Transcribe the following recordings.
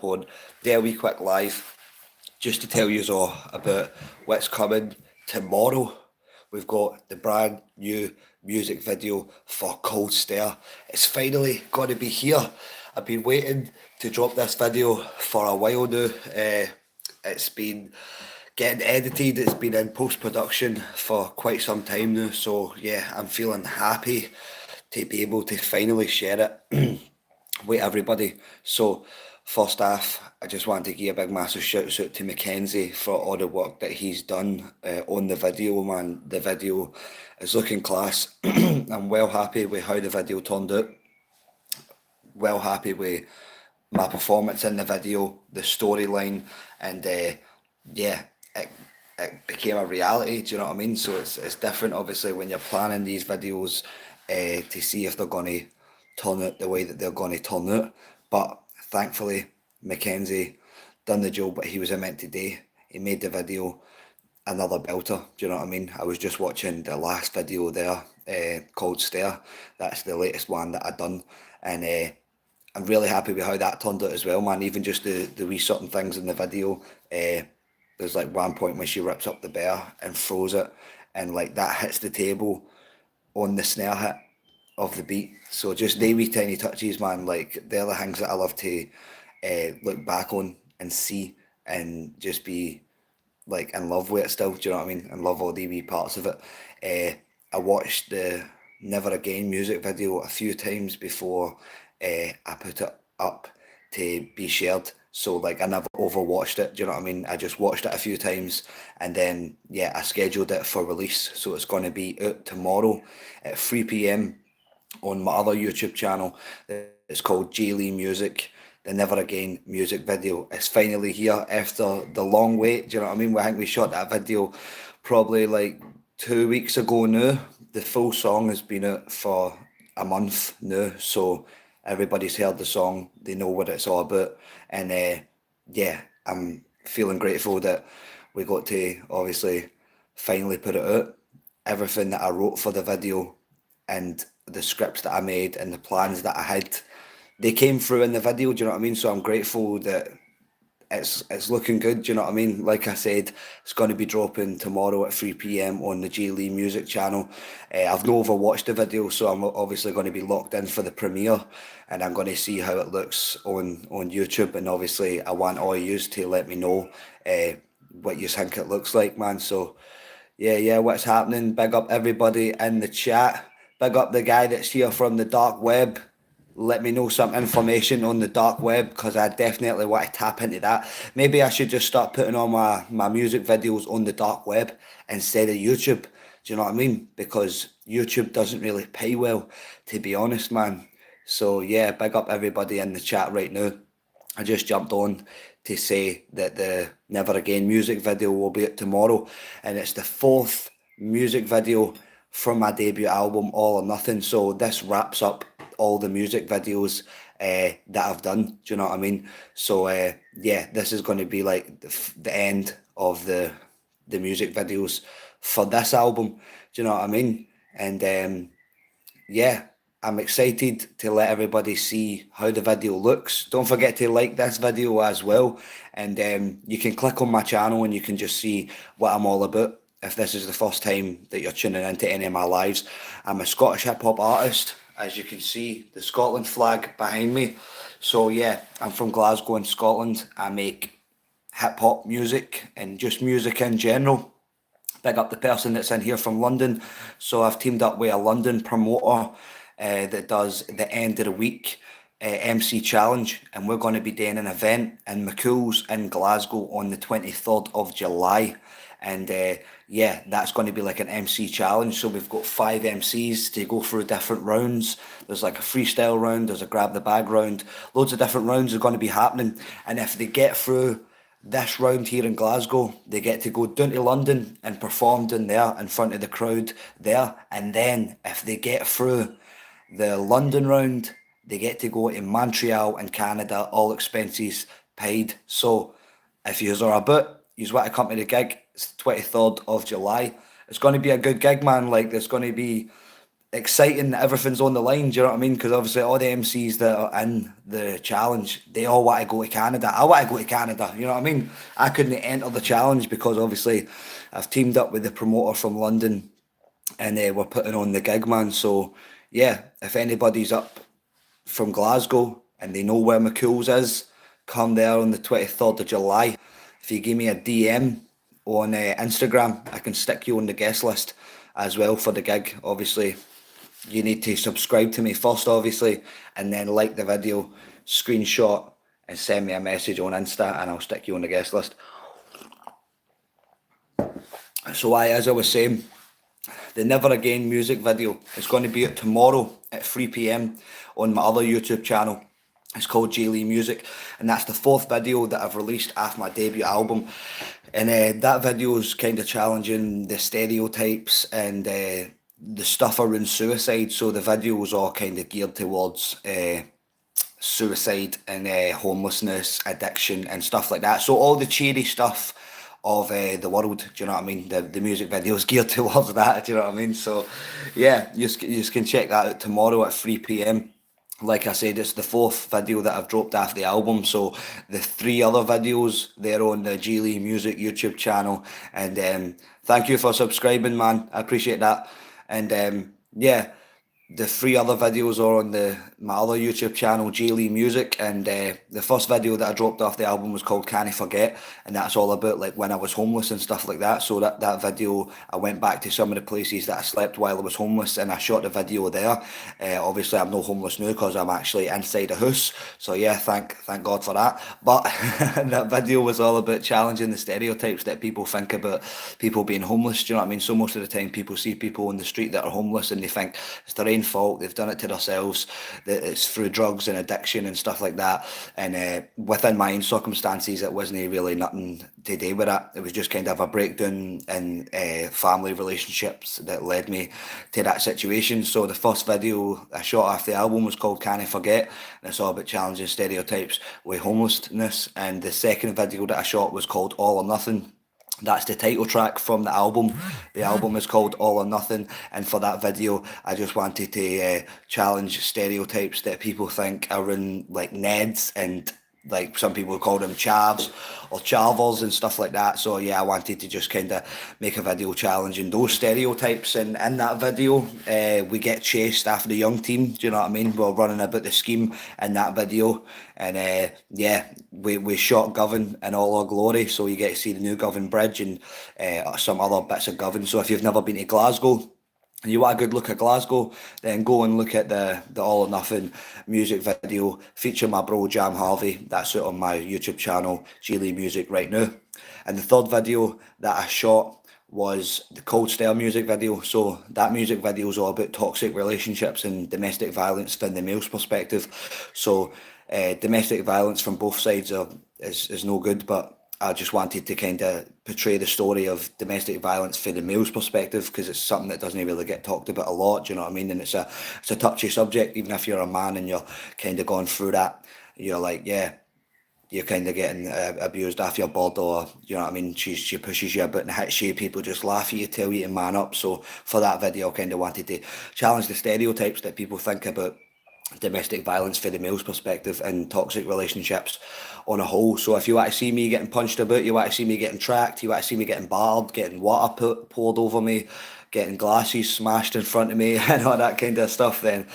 jump on there a wee quick live just to tell you all about what's coming tomorrow. We've got the brand new music video for Cold Stare. It's finally going to be here. I've been waiting to drop this video for a while now. It's been getting edited, it's been in post-production for quite some time now, so yeah, I'm feeling happy to be able to finally share it with everybody. So first off, I just want to give a big massive shout out to Mackenzie for all the work that he's done on the video, man. The video is looking class. I'm well happy with how the video turned out. Well happy with my performance in the video, the storyline, and yeah, it, it became a reality. Do you know what I mean? So it's different, obviously, when you're planning these videos to see if they're going to turn out the way that they're going to turn out. But thankfully, Mackenzie done the job that he was meant to do. He made the video another belter. Do you know what I mean? I was just watching the last video there, called Stare. That's the latest one that I done, and I'm really happy with how that turned out as well, man. Even just the wee certain things in the video. There's like one point when she rips up the bear and throws it, and like that hits the table on the snare hit of the beat. So just they wee tiny touches, man. Like they're the things that I love to look back on and see, and just be like in love with it still. Do you know what I mean? And love all the wee parts of it. I watched the Never Again music video a few times before I put it up to be shared. So like I never overwatched it. Do you know what I mean? I just watched it a few times, and then yeah, I scheduled it for release. So it's going to be out tomorrow at 3 p.m. on my other YouTube channel. It's called J Lee Music. The Never Again music video is finally here after the long wait. Do you know what I mean? I think we shot that video probably like 2 weeks ago now. The full song has been out for a month now, so everybody's heard the song. They know what it's all about, and yeah, I'm feeling grateful that we got to obviously finally put it out. Everything that I wrote for the video and the scripts that I made and the plans that I had, they came through in the video. Do you know what I mean? So I'm grateful that it's looking good. Do you know what I mean? Like I said, it's going to be dropping tomorrow at 3 p.m. on the J Lee Music channel. I've not overwatched the video, so I'm obviously going to be locked in for the premiere, and I'm going to see how it looks on YouTube. And obviously, I want all you to let me know what you think it looks like, man. So yeah, what's happening? Big up everybody in the chat. Big up the guy that's here from the dark web. Let me know some information on the dark web, because I definitely want to tap into that. Maybe I should just start putting all my music videos on the dark web instead of YouTube. Do you know what I mean? Because YouTube doesn't really pay well, to be honest, man. So yeah, big up everybody in the chat right now. I just jumped on to say that the Never Again music video will be out tomorrow, and it's the fourth music video from my debut album, All or Nothing. So this wraps up all the music videos that I've done. Do you know what I mean? So yeah, this is going to be like the end of the music videos for this album. Do you know what I mean? And yeah, I'm excited to let everybody see how the video looks. Don't forget to like this video as well, and you can click on my channel and you can just see what I'm all about. If this is the first time that you're tuning into any of my lives, I'm a Scottish hip hop artist. As you can see, the Scotland flag behind me. So yeah, I'm from Glasgow in Scotland. I make hip hop music and just music in general. Big up the person that's in here from London. So I've teamed up with a London promoter that does the end of the week MC challenge, and we're going to be doing an event in mchuills in Glasgow on the 23rd of July. And yeah, that's going to be like an MC challenge. So we've got 5 MCs to go through different rounds. There's like a freestyle round, there's a grab the bag round. Loads of different rounds are going to be happening. And if they get through this round here in Glasgow, they get to go down to London and perform down there in front of the crowd there. And then if they get through the London round, they get to go to Montreal in Canada, all expenses paid. So if you are about, you want to come to the gig, it's the 23rd of July. It's going to be a good gig, man. Like, there's going to be exciting that everything's on the line. Do you know what I mean? Because obviously all the MCs that are in the challenge, they all want to go to Canada. I want to go to Canada. You know what I mean? I couldn't enter the challenge because obviously I've teamed up with the promoter from London, and we're putting on the gig, man. So yeah, if anybody's up from Glasgow and they know where mchuills is, come there on the 23rd of July. If you give me a DM on Instagram, I can stick you on the guest list as well for the gig. Obviously, you need to subscribe to me first, obviously, and then like the video, screenshot, and send me a message on Insta, and I'll stick you on the guest list. So, as I was saying, the Never Again music video is going to be out tomorrow at 3 p.m. on my other YouTube channel. It's called J Lee Music, and that's the fourth video that I've released after my debut album. And that video is kind of challenging the stereotypes and the stuff around suicide. So the video was all kind of geared towards suicide and homelessness, addiction, and stuff like that. So all the cheery stuff of the world, do you know what I mean? The music video is geared towards that, do you know what I mean? So yeah, you can check that out tomorrow at 3 p.m. Like I said, it's the fourth video that I've dropped after the album, so the three other videos, they're on the J Lee Music YouTube channel. And thank you for subscribing, man. I appreciate that. And yeah, the three other videos are on my other YouTube channel, J Lee Music, and the first video that I dropped off the album was called Can I Forget, and that's all about like when I was homeless and stuff like that. So that video, I went back to some of the places that I slept while I was homeless, and I shot the video there. Obviously, I'm no homeless now because I'm actually inside a house. So yeah, thank God for that. But that video was all about challenging the stereotypes that people think about people being homeless. Do you know what I mean? So most of the time, people see people on the street that are homeless, and they think it's their own fault, they've done it to themselves, that it's through drugs and addiction and stuff like that. And within my own circumstances, it wasn't really nothing to do with it. It was just kind of a breakdown in family relationships that led me to that situation. So the first video I shot after the album was called Can I Forget, and it's all about challenging stereotypes with homelessness. And the second video that I shot was called All or Nothing. That's the title track from the album. The album is called All or Nothing, and for that video, I just wanted to challenge stereotypes that people think are in like Neds, and like some people call them chavs or chavers and stuff like that. So yeah, I wanted to just kind of make a video challenging those stereotypes. And in that video, we get chased after the young team. Do you know what I mean? We're running about the scheme in that video. And yeah, we shot Govan in all our glory. So you get to see the new Govan Bridge and some other bits of Govan. So if you've never been to Glasgow, and you want a good look at Glasgow, then go and look at the All or Nothing music video featuring my bro Jam Harvey. That's out on my YouTube channel, J Lee Music, right now. And the third video that I shot was the Cold Stare music video. So that music video is all about toxic relationships and domestic violence from the male's perspective. So domestic violence from both sides is no good, but I just wanted to kind of portray the story of domestic violence from the male's perspective, because it's something that doesn't really get talked about a lot. Do you know what I mean? And it's a touchy subject. Even if you're a man and you're kind of going through that, you're like, yeah, you're kind of getting abused off your board, or you know what I mean, she pushes you a bit and hits you, people just laugh at you, tell you to man up. So for that video, I kind of wanted to challenge the stereotypes that people think about domestic violence for the male's perspective and toxic relationships on a whole. So if you want to see me getting punched about, you want to see me getting tracked, you want to see me getting barred, getting water poured over me, getting glasses smashed in front of me and all that kind of stuff, then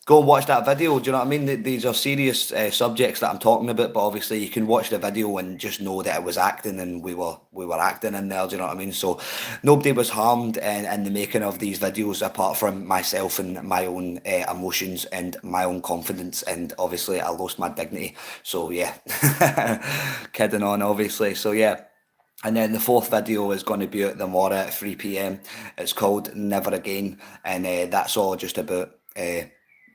go and watch that video. Do you know what I mean? These are serious subjects that I'm talking about, but obviously you can watch the video and just know that it was acting, and we were acting in there. Do you know what I mean? So nobody was harmed in the making of these videos, apart from myself and my own emotions and my own confidence, and obviously I lost my dignity. So yeah, kidding on, obviously. So yeah. And then the fourth video is going to be out tomorrow at 3 p.m. It's called Never Again, and that's all just about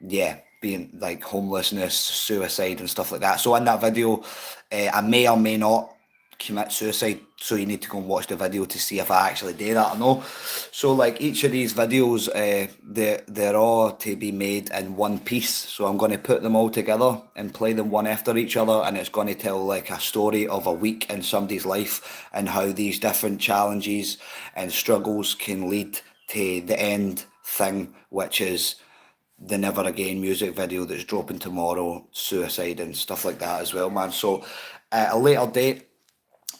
yeah, being like homelessness, suicide, and stuff like that. So in that video, I may or may not commit suicide. So you need to go and watch the video to see if I actually do that or no. So like each of these videos, they're all to be made in one piece. So I'm going to put them all together and play them one after each other, and it's going to tell like a story of a week in somebody's life and how these different challenges and struggles can lead to the end thing, which is the Never Again music video that's dropping tomorrow, Suicide and stuff like that as well, man. So at a later date,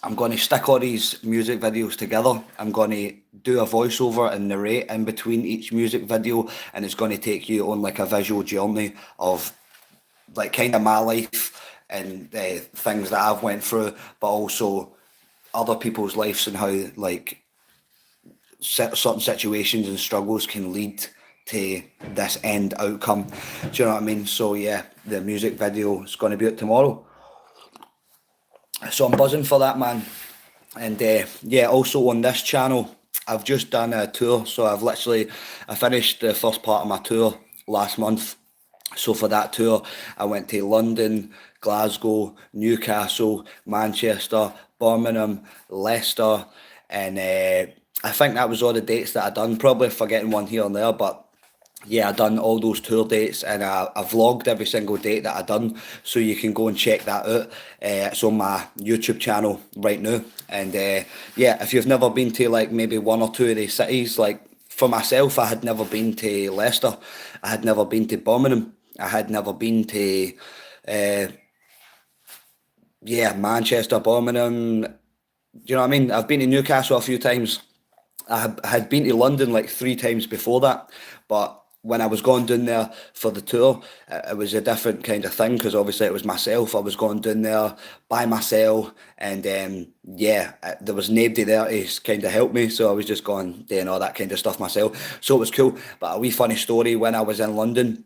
I'm going to stick all these music videos together. I'm going to do a voiceover and narrate in between each music video, and it's going to take you on like a visual journey of like kind of my life and things that I've went through, but also other people's lives and how like certain situations and struggles can lead to this end outcome. Do you know what I mean? So yeah, the music video is going to be out tomorrow. So I'm buzzing for that, man. And yeah, also on this channel, I've just done a tour. So I finished the first part of my tour last month. So for that tour, I went to London, Glasgow, Newcastle, Manchester, Birmingham, Leicester, and I think that was all the dates that I done. Probably forgetting one here and there, but yeah, I done all those tour dates, and I vlogged every single date that I done, so you can go and check that out. It's on my YouTube channel right now, and yeah, if you've never been to like maybe one or two of these cities, like for myself, I had never been to Leicester, I had never been to Birmingham, I had never been to uh, yeah, Manchester, Birmingham. Do you know what I mean? I've been to Newcastle a few times. I had been to London like three times before that, but when I was going down there for the tour, it was a different kind of thing because obviously it was myself. I was going down there by myself, and yeah, there was nobody there to kind of help me, so I was just going doing all that kind of stuff myself. So it was cool. But a wee funny story: when I was in London,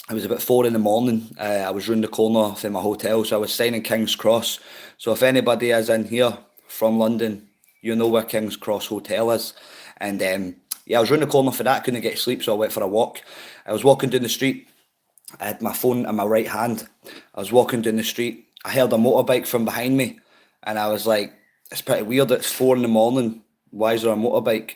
it was about 4 in the morning. I was round the corner from my hotel, so I was staying in King's Cross. So if anybody is in here from London, you know where King's Cross Hotel is. And yeah, I was round the corner for that, couldn't get sleep, so I went for a walk. I was walking down the street, I had my phone in my right hand. I was walking down the street, I heard a motorbike from behind me, and I was like, it's pretty weird, it's 4 in the morning, why is there a motorbike?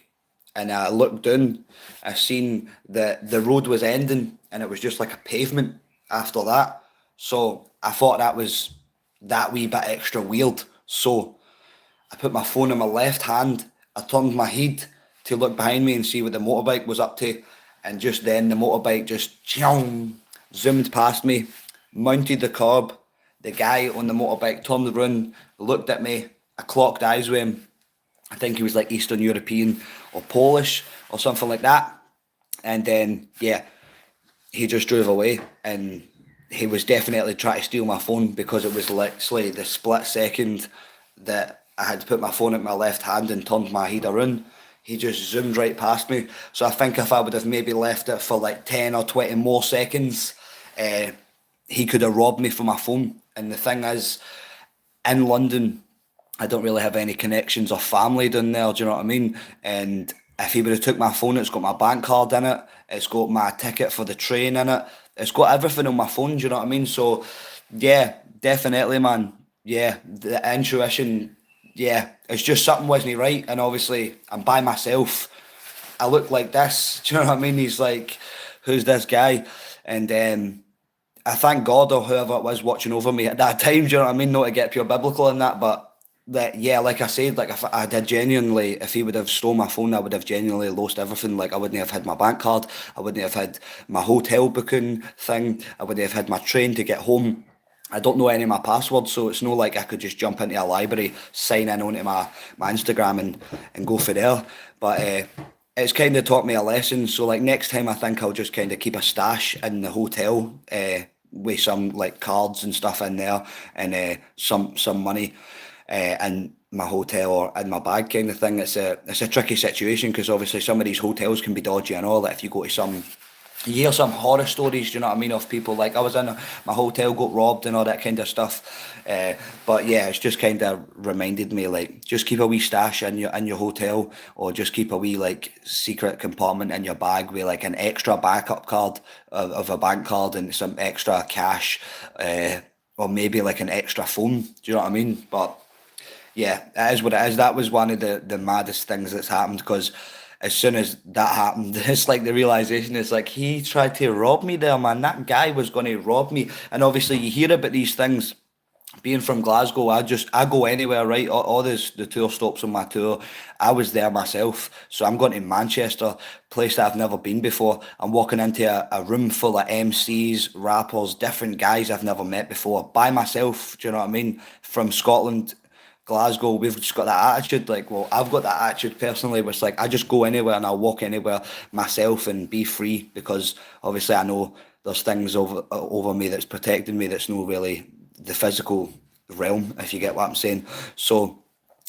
And I looked down, I seen that the road was ending, and it was just like a pavement after that. So I thought that was that wee bit extra weird. So I put my phone in my left hand. I turned my head to look behind me and see what the motorbike was up to. And just then the motorbike just zoomed past me, mounted the curb. The guy on the motorbike turned around, looked at me. I clocked eyes with him. I think he was like Eastern European or Polish or something like that. And then, yeah, he just drove away, and he was definitely trying to steal my phone because it was literally the split second that I had put my phone in my left hand and turned my head around. He just zoomed right past me. So I think if I would have maybe left it for like 10 or 20 more seconds, uh, he could have robbed me for my phone. And the thing is, in London, I don't really have any connections or family down there, do you know what I mean? And if he would have took my phone, it's got my bank card in it, it's got my ticket for the train in it, it's got everything on my phone, do you know what I mean? So yeah, definitely, man. Yeah, the intuition, yeah, it's just something wasn't right, and obviously I'm by myself. I look like this, do you know what I mean? He's like, who's this guy? And I thank God or whoever it was watching over me at that time. Do you know what I mean? Not to get pure biblical in that, but that yeah, like I said, like if I did genuinely, if he would have stole my phone, I would have genuinely lost everything. Like I wouldn't have had my bank card, I wouldn't have had my hotel booking thing, I wouldn't have had my train to get home. I don't know any of my passwords, so it's not like I could just jump into a library, sign in onto my Instagram and go for there. But it's kind of taught me a lesson. So like next time, I think I'll just kind of keep a stash in the hotel with some like cards and stuff in there, and some money in my hotel or in my bag kind of thing. It's a tricky situation because obviously some of these hotels can be dodgy and all that. If you go to some, you hear some horror stories, do you know what I mean, of people like I was in my hotel got robbed and all that kind of stuff. But yeah, it's just kind of reminded me like just keep a wee stash in your hotel, or just keep a wee like secret compartment in your bag with like an extra backup card of a bank card and some extra cash, or maybe like an extra phone. Do you know what I mean? But yeah, it is what it is. That was one of the maddest things that's happened because as soon as that happened, it's like the realization is like he tried to rob me there, man. That guy was going to rob me, and obviously you hear about these things being from Glasgow, I go anywhere, right? All the tour stops on my tour, I was there myself. So I'm going to Manchester, place that I've never been before. I'm walking into a room full of MCs, rappers, different guys I've never met before, by myself. Do you know what I mean? From Scotland, Glasgow, we've just got that attitude. Like, well, I've got that attitude personally, where it's like I just go anywhere and I'll walk anywhere myself and be free, because obviously I know there's things over me that's protecting me, that's not really the physical realm, if you get what I'm saying. So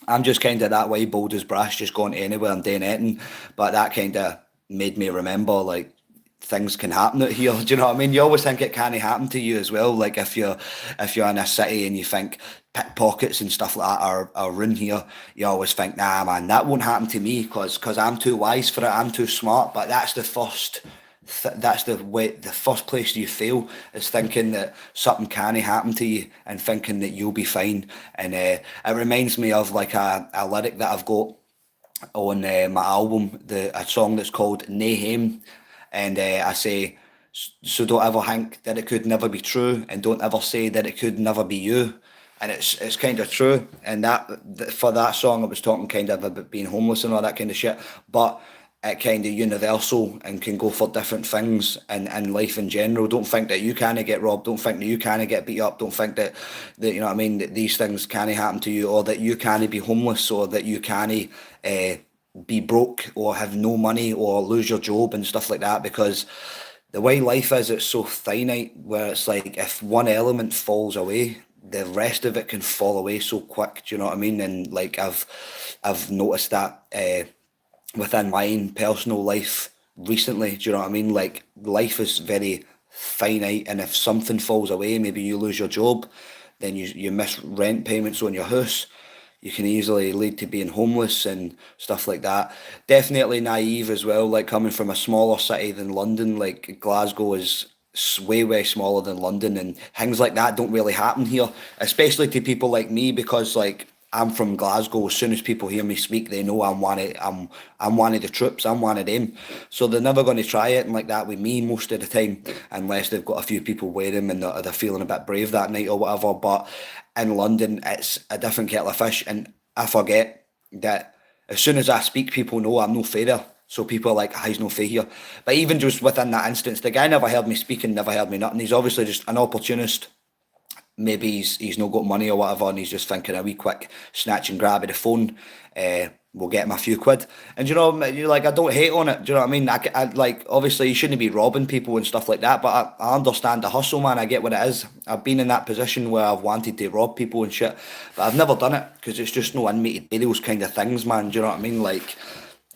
I'm just kind of that way, bold as brass, just going anywhere and doing anything. But that kind of made me remember, like, things can happen out here. Do you know what I mean? You always think it can't happen to you as well. Like, if you're in a city and you think pickpockets and stuff like that are in here, you always think, nah, man, that won't happen to me, because I'm too wise for it. I'm too smart. But that's the first. That's the way. The first place you fail is thinking that something can happen to you and thinking that you'll be fine. And it reminds me of like a lyric that I've got on my album, a song that's called Nahame, and I say, so don't ever think that it could never be true, and don't ever say that it could never be you. And it's kind of true. And for that song, I was talking kind of about being homeless and all that kind of shit, but it kind of universal and can go for different things in life in general. Don't think that you can't get robbed. Don't think that you can't get beat up. Don't think that you know what I mean, that these things can't happen to you, or that you can't be homeless, or that you can't uh, be broke, or have no money, or lose your job and stuff like that. Because the way life is, it's so finite, where it's like if one element falls away, the rest of it can fall away so quick. Do you know what I mean? And like I've noticed that within my own personal life recently. Do you know what I mean? Like, life is very finite, and if something falls away, maybe you lose your job, then you miss rent payments on your house. You can easily lead to being homeless and stuff like that. Definitely naive as well. Like, coming from a smaller city than London, like Glasgow is way smaller than London, and things like that don't really happen here, especially to people like me, because like I'm from Glasgow. As soon as people hear me speak, they know I'm one of the troops. I'm one of them. So they're never going to try it and like that with me most of the time, unless they've got a few people with them and they're feeling a bit brave that night or whatever. But in London, it's a different kettle of fish, and I forget that as soon as I speak, people know I'm no fair. So people are like, ah, he's no fair here. But even just within that instance, the guy never heard me speaking, never heard me nothing. He's obviously just an opportunist. Maybe he's not got money or whatever, and he's just thinking a wee quick snatch and grab of the phone. Will get him a few quid, and you know, you're like, I don't hate on it. Do you know what I mean? I like, obviously you shouldn't be robbing people and stuff like that, but I understand the hustle, man. I get what it is. I've been in that position where I've wanted to rob people and shit, but I've never done it because it's just no in me to do those kind of things, man. Do you know what I mean? Like,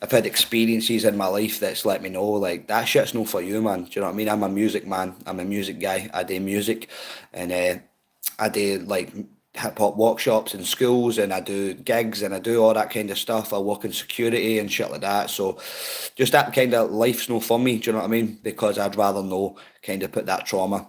I've had experiences in my life that's let me know, like, that shit's not for you, man. Do you know what I mean? I'm a music man. I'm a music guy. I do music, and I do like hip hop workshops in schools, and I do gigs, and I do all that kind of stuff. I work in security and shit like that. So just that kind of life's no for me. Do you know what I mean? Because I'd rather know, kind of put that trauma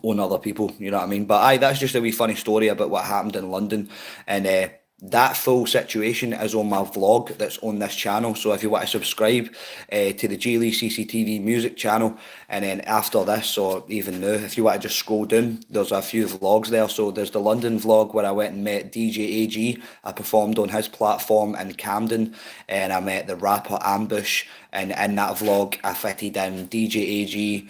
on other people. You know what I mean? But aye, that's just a wee funny story about what happened in London, and that full situation is on my vlog that's on this channel. So if you want to subscribe to the Geely CCTV music channel, and then after this, or even now, if you want to just scroll down, there's a few vlogs there. So there's the London vlog where I went and met DJ AG. I performed on his platform in Camden, and I met the rapper Ambush. And in that vlog, I fitted in DJ AG,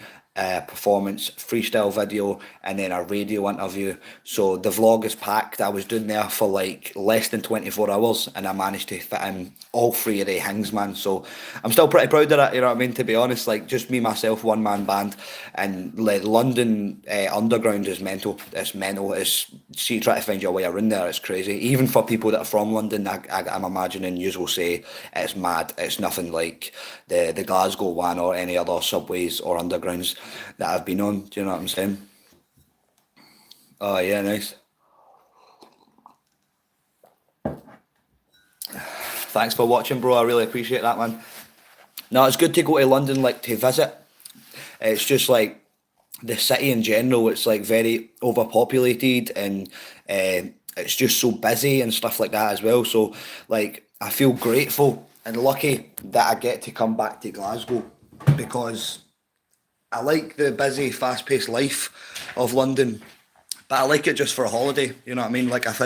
performance, freestyle video, and then a radio interview. So the vlog is packed. I was doing there for like less than 24 hours, and I managed to fit in all three of the things, man. So I'm still pretty proud of that, you know what I mean? To be honest, like, just me, myself, one man band, and like London underground is mental. It's mental. It's, see, try to find your way around there. It's crazy. Even for people that are from London, I'm imagining you will say it's mad. It's nothing like the Glasgow one or any other subways or undergrounds that I've been on. Do you know what I'm saying? Oh yeah, nice. Thanks for watching, bro. I really appreciate that, man. No, it's good to go to London, like, to visit. It's just like the city in general. It's like very overpopulated, and it's just so busy and stuff like that as well. So like, I feel grateful and lucky that I get to come back to Glasgow, because I like the busy, fast-paced life of London, But I like it just for a holiday, you know what I mean? Like I've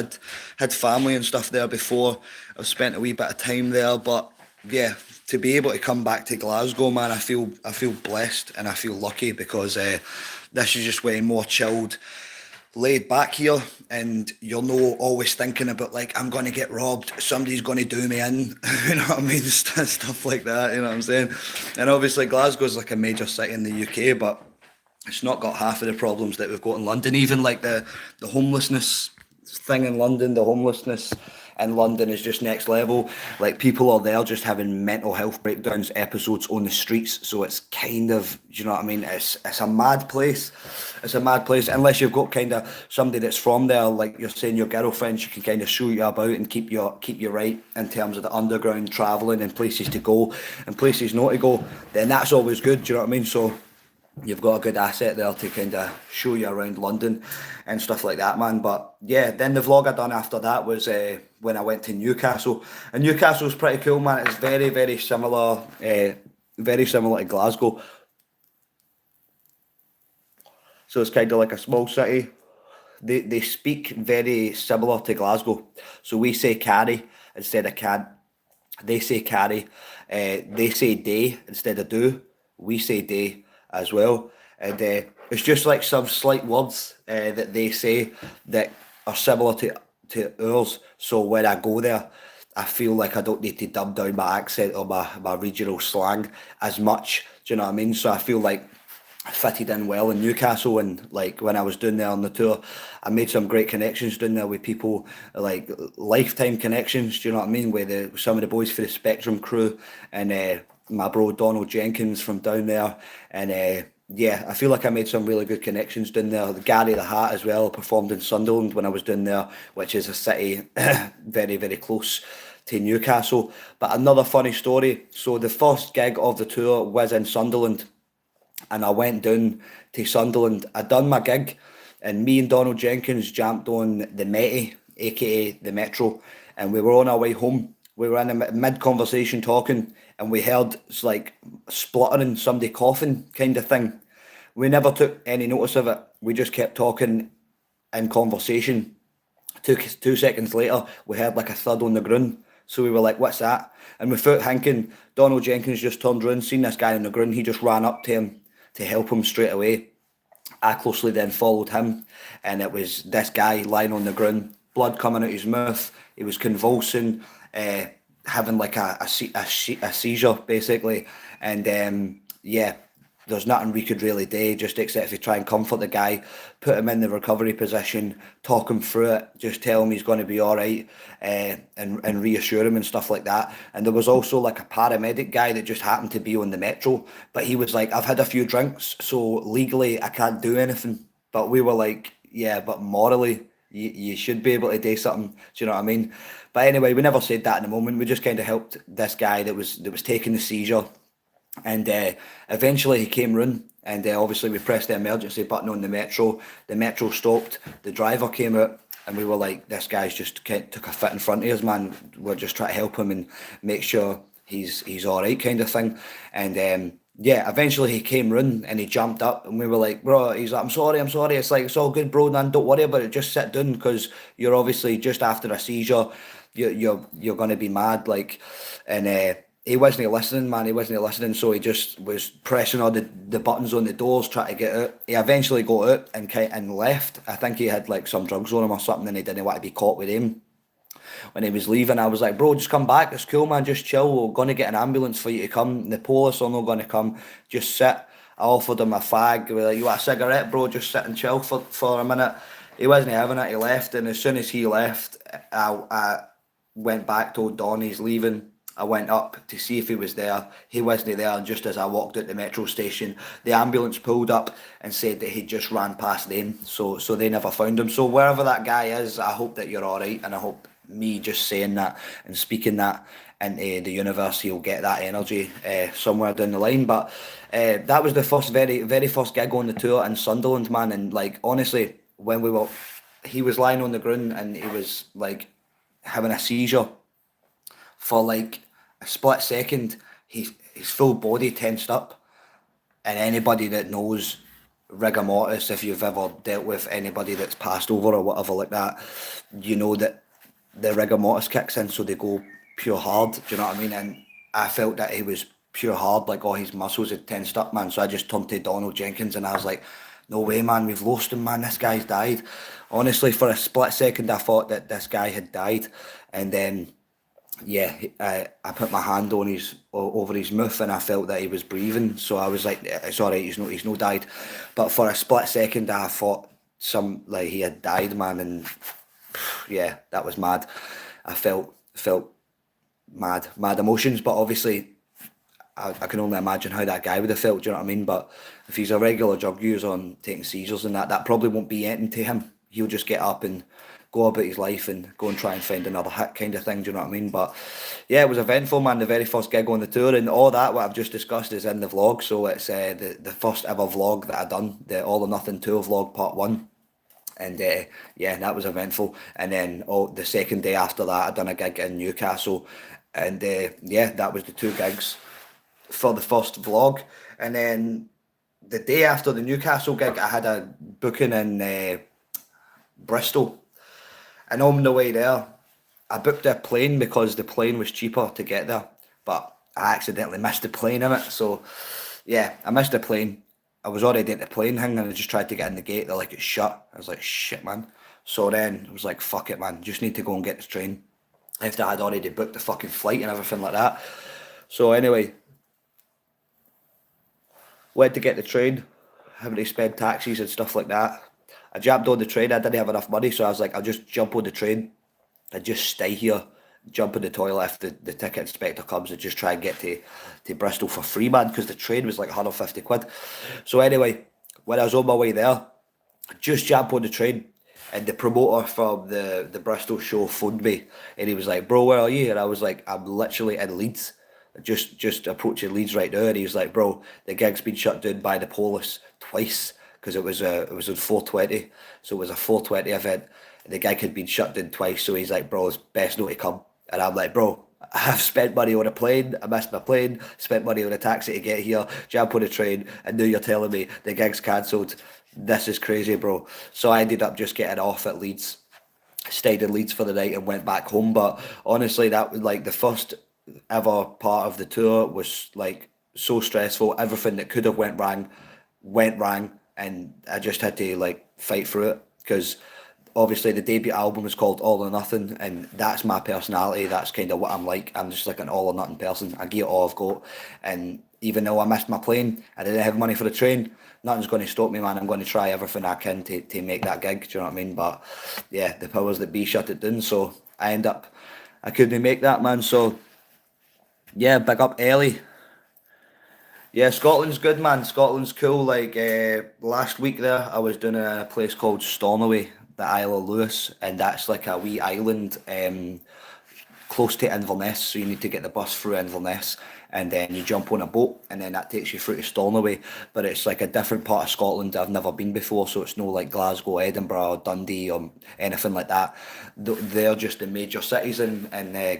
had family and stuff there before. I've spent a wee bit of time there, but yeah, to be able to come back to Glasgow, man, I feel blessed and I feel lucky because this is just way more chilled, laid back here, and you're no always thinking about like I'm going to get robbed, somebody's going to do me in, you know what I mean? Stuff like that, you know what I'm saying? And obviously Glasgow's like a major city in the UK, but it's not got half of the problems that we've got in London. Even like the homelessness thing in London, the homelessness in London is just next level. Like people are there just having mental health breakdowns, episodes on the streets. So it's kind of, you know what I mean? It's a mad place. It's a mad place unless you've got kind of somebody that's from there, like you're saying, your girlfriend. She can kind of show you about and keep you right in terms of the underground travelling and places to go and places not to go. Then that's always good. Do you know what I mean? So you've got a good asset there to kind of show you around London and stuff like that, man. But yeah, then the vlog I done after that was when I went to Newcastle, and Newcastle's pretty cool, man. It's very similar to Glasgow. So it's kind of like a small city. They speak very similar to Glasgow. So we say carry instead of can. They say carry. They say day instead of do. We say day as well. And it's just like some slight words that they say that are similar to ours. So when I go there, I feel like I don't need to dumb down my accent or my regional slang as much. Do you know what I mean? So I feel like fitted in well in Newcastle, and like when I was doing there on the tour, I made some great connections down there with people, like lifetime connections. Do you know what I mean? With some of the boys for the Spectrum crew, and my bro Donald Jenkins from down there, and yeah, I feel like I made some really good connections down there. Gary the Hat as well performed in Sunderland when I was down there, which is a city very close to Newcastle. But another funny story. So the first gig of the tour was in Sunderland, and I went down to Sunderland. I done my gig, and me and Donald Jenkins jumped on the Meti, aka the Metro, and we were on our way home. We were in a mid conversation talking, and we heard it's like spluttering, somebody coughing kind of thing. We never took any notice of it. We just kept talking in conversation. 2 seconds later, we heard like a thud on the ground. So we were like, "What's that?" And without thinking, Donald Jenkins just turned around, seen this guy on the ground. He just ran up to him to help him straight away. I closely then followed him, and it was this guy lying on the ground, blood coming out his mouth. He was convulsing, having like a seizure basically, and yeah, there's nothing we could really do just except to try and comfort the guy, put him in the recovery position, talk him through it, just tell him he's going to be all right, and reassure him and stuff like that. And there was also like a paramedic guy that just happened to be on the Metro, but he was like, "I've had a few drinks, so legally I can't do anything." But we were like, "Yeah, but morally, you should be able to do something." Do you know what I mean? But anyway, we never said that in the moment. We just kind of helped this guy that was taking the seizure, and eventually he came round, and obviously we pressed the emergency button on the Metro. The Metro stopped. The driver came out, and we were like, "This guy's just took a fit in front of us, man. We're just trying to help him and make sure he's all right," kind of thing. And yeah, eventually he came round and he jumped up, and we were like, "Bro," he's like, I'm sorry." It's like, "It's all good, bro, man. Don't worry about it. Just sit down because you're obviously just after a seizure. You're gonna be mad." Like, and he wasn't listening, man. He wasn't listening, so he just was pressing all the buttons on the doors, trying to get out. He eventually got out and left. I think he had like some drugs on him or something, and he didn't want to be caught with him. When he was leaving, I was like, "Bro, just come back. It's cool, man. Just chill. We're gonna get an ambulance for you to come. The police are not gonna come. Just sit." I offered him a fag. We were like, "You want a cigarette, bro? Just sit and chill for a minute." He wasn't having it. He left, and as soon as he left, I went back, told Don he's leaving. I went up to see if he was there. He wasn't there, and just as I walked out the metro station, the ambulance pulled up and said that he just ran past them. So they never found him. So wherever that guy is, I hope that you're all right, and I hope me just saying that and speaking that into the universe, he'll get that energy somewhere down the line. But that was the very first gig on the tour in Sunderland, man. And like honestly, when we were, he was lying on the ground and he was like having a seizure for like a split second. His full body tensed up, and anybody that knows rigor mortis, if you've ever dealt with anybody that's passed over or whatever like that, you know that the rigor mortis kicks in, so they go pure hard. Do you know what I mean? And I felt that he was pure hard, like all his muscles had tensed up, man. So I just turned to Donald Jenkins and I was like, no way, man, we've lost him, man. This guy's died. Honestly, for a split second, I thought that this guy had died, and then yeah, I put my hand on his over his mouth and I felt that he was breathing. So I was like, it's all right, he's no died. But for a split second, I thought like he had died, man, and yeah, that was mad. I felt mad emotions, but obviously I can only imagine how that guy would have felt. Do you know what I mean? But if he's a regular drug user and taking seizures and that probably won't be anything to him. He'll just get up and go about his life and go and try and find another hit kind of thing. Do you know what I mean? But yeah, it was eventful, man. The very first gig on the tour and all that what I've just discussed is in the vlog. So it's the first ever vlog that I done, the All or Nothing tour vlog part 1. And yeah, that was eventful. And then the second day after that, I done a gig in Newcastle, and yeah, that was the 2 gigs for the first vlog. And then the day after the Newcastle gig, I had a booking in Bristol, and on the way there, I booked a plane because the plane was cheaper to get there, but I accidentally missed the plane in it. So yeah, I missed the plane. I was already at the plane thing and I just tried to get in the gate. They're like, it's shut. I was like, shit, man. So then I was like, fuck it, man. Just need to go and get the train. After I'd already booked the fucking flight and everything like that. So anyway, went to get the train, having to spend taxis and stuff like that. I jumped on the train. I didn't have enough money, so I was like, I'll just jump on the train and just stay here, jump in the toilet if the ticket inspector comes, and just try and get to Bristol for free, man, because the train was like 150 quid. So anyway, when I was on my way there, I just jumped on the train, and the promoter from the Bristol show phoned me, and he was like, bro, where are you? And I was like, I'm literally in Leeds, just approaching Leeds right now. And he was like, bro, the gig's been shut down by the police twice because it was on 420, so it was a 420 event. And the gig had been shut down twice, so he's like, bro, it's best not to come. And I'm like, bro, I've spent money on a plane, I missed my plane, spent money on a taxi to get here, jump on a train, and now you're telling me the gig's cancelled. This is crazy, bro. So I ended up just getting off at Leeds, stayed in Leeds for the night and went back home. But honestly, that was like the first ever part of the tour was like so stressful. Everything that could have went wrong, and I just had to like fight through it because obviously the debut album is called All or Nothing, and that's my personality. That's kind of what I'm like. I'm just like an all or nothing person. I give it all I've got, and even though I missed my plane, I didn't have money for the train. Nothing's going to stop me, man. I'm going to try everything I can to make that gig. Do you know what I mean? But yeah, the powers that be shut it down. So I couldn't make that, man. So yeah, big up Ellie. Yeah, Scotland's good, man. Scotland's cool. Like last week there, I was doing a place called Stornoway, the Isle of Lewis, and that's like a wee island close to Inverness. So you need to get the bus through Inverness, and then you jump on a boat, and then that takes you through to Stornoway. But it's like a different part of Scotland that I've never been before. So it's no like Glasgow, Edinburgh, or Dundee, or anything like that. They're just the major cities in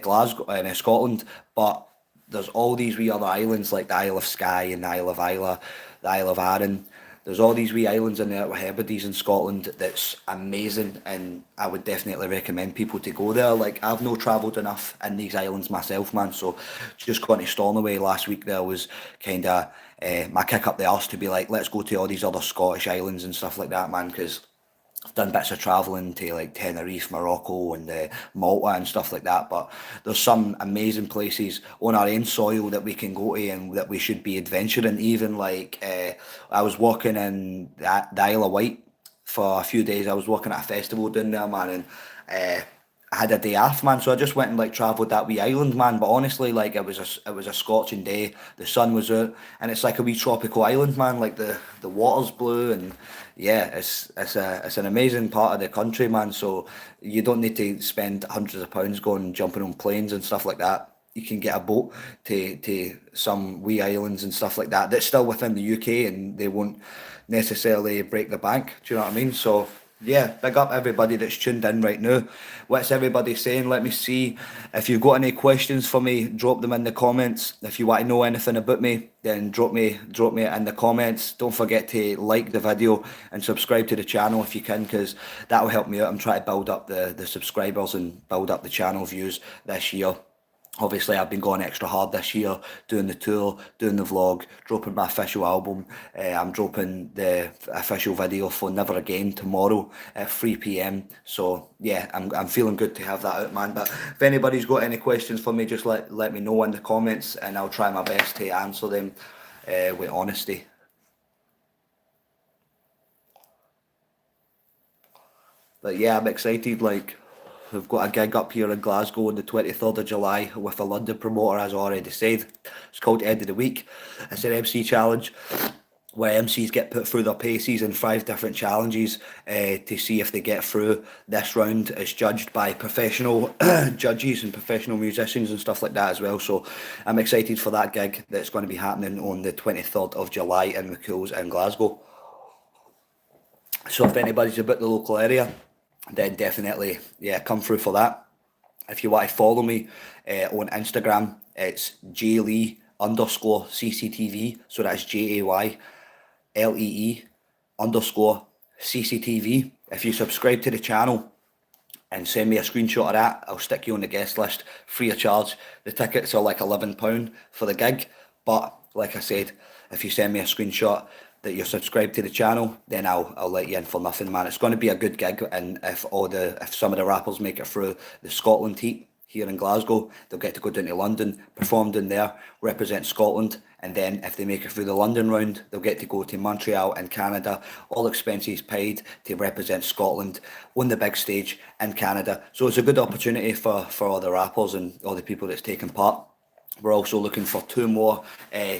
Glasgow and Scotland, but there's all these wee other islands like the Isle of Skye and the Isle of Islay, the Isle of Arran. There's all these wee islands in the Outer Hebrides in Scotland that's amazing, and I would definitely recommend people to go there. Like, I've no travelled enough in these islands myself, man, so just going to Stornoway last week there was kind of my kick up the arse to be like, let's go to all these other Scottish islands and stuff like that, man, because I've done bits of travelling to like Tenerife, Morocco, and Malta and stuff like that. But there's some amazing places on our own soil that we can go to and that we should be adventuring. Even like I was walking in the Isle of Wight for a few days. I was working at a festival down there, man, and I had a day off, man, so I just went and like travelled that wee island, man. But honestly, like it was a scorching day. The sun was out, and it's like a wee tropical island, man. Like the water's blue, and yeah, it's an amazing part of the country, man. So you don't need to spend hundreds of pounds going jumping on planes and stuff like that. You can get a boat to some wee islands and stuff like that. That's still within the UK, and they won't necessarily break the bank. Do you know what I mean? So Yeah, big up everybody that's tuned in right now. What's everybody saying? Let me see. If you've got any questions for me, drop them in the comments. If you want to know anything about me, then drop me it in the comments. Don't forget to like the video and subscribe to the channel if you can, because that will help me out. I'm trying to build up the subscribers and build up the channel views this year. Obviously, I've been going extra hard this year, doing the tour, doing the vlog, dropping my official album. I'm dropping the official video for Never Again tomorrow at 3 p.m. So yeah, I'm feeling good to have that out, man. But if anybody's got any questions for me, just let me know in the comments, and I'll try my best to answer them with honesty. But yeah, I'm excited. Like, we've got a gig up here in Glasgow on the 23rd of July with a London promoter, as I already said. It's called End of the Week. It's an MC challenge where MCs get put through their paces in 5 different challenges to see if they get through. This round is judged by professional judges and professional musicians and stuff like that as well. So I'm excited for that gig that's going to be happening on the 23rd of July in mchuills in Glasgow. So if anybody's about the local area, then definitely, yeah, come through for that. If you want to follow me on Instagram, it's jlee underscore CCTV. So that's JAYLEE underscore CCTV. If you subscribe to the channel and send me a screenshot of that, I'll stick you on the guest list free of charge. The tickets are like £11 for the gig, but like I said, if you send me a screenshot that you're subscribed to the channel, then I'll let you in for nothing, man. It's going to be a good gig, and if some of the rappers make it through the Scotland heat here in Glasgow, they'll get to go down to London, perform down there, represent Scotland, and then if they make it through the London round, they'll get to go to Montreal and Canada, all expenses paid, to represent Scotland on the big stage in Canada. So it's a good opportunity for all the rappers and all the people that's taking part. We're also looking for 2 more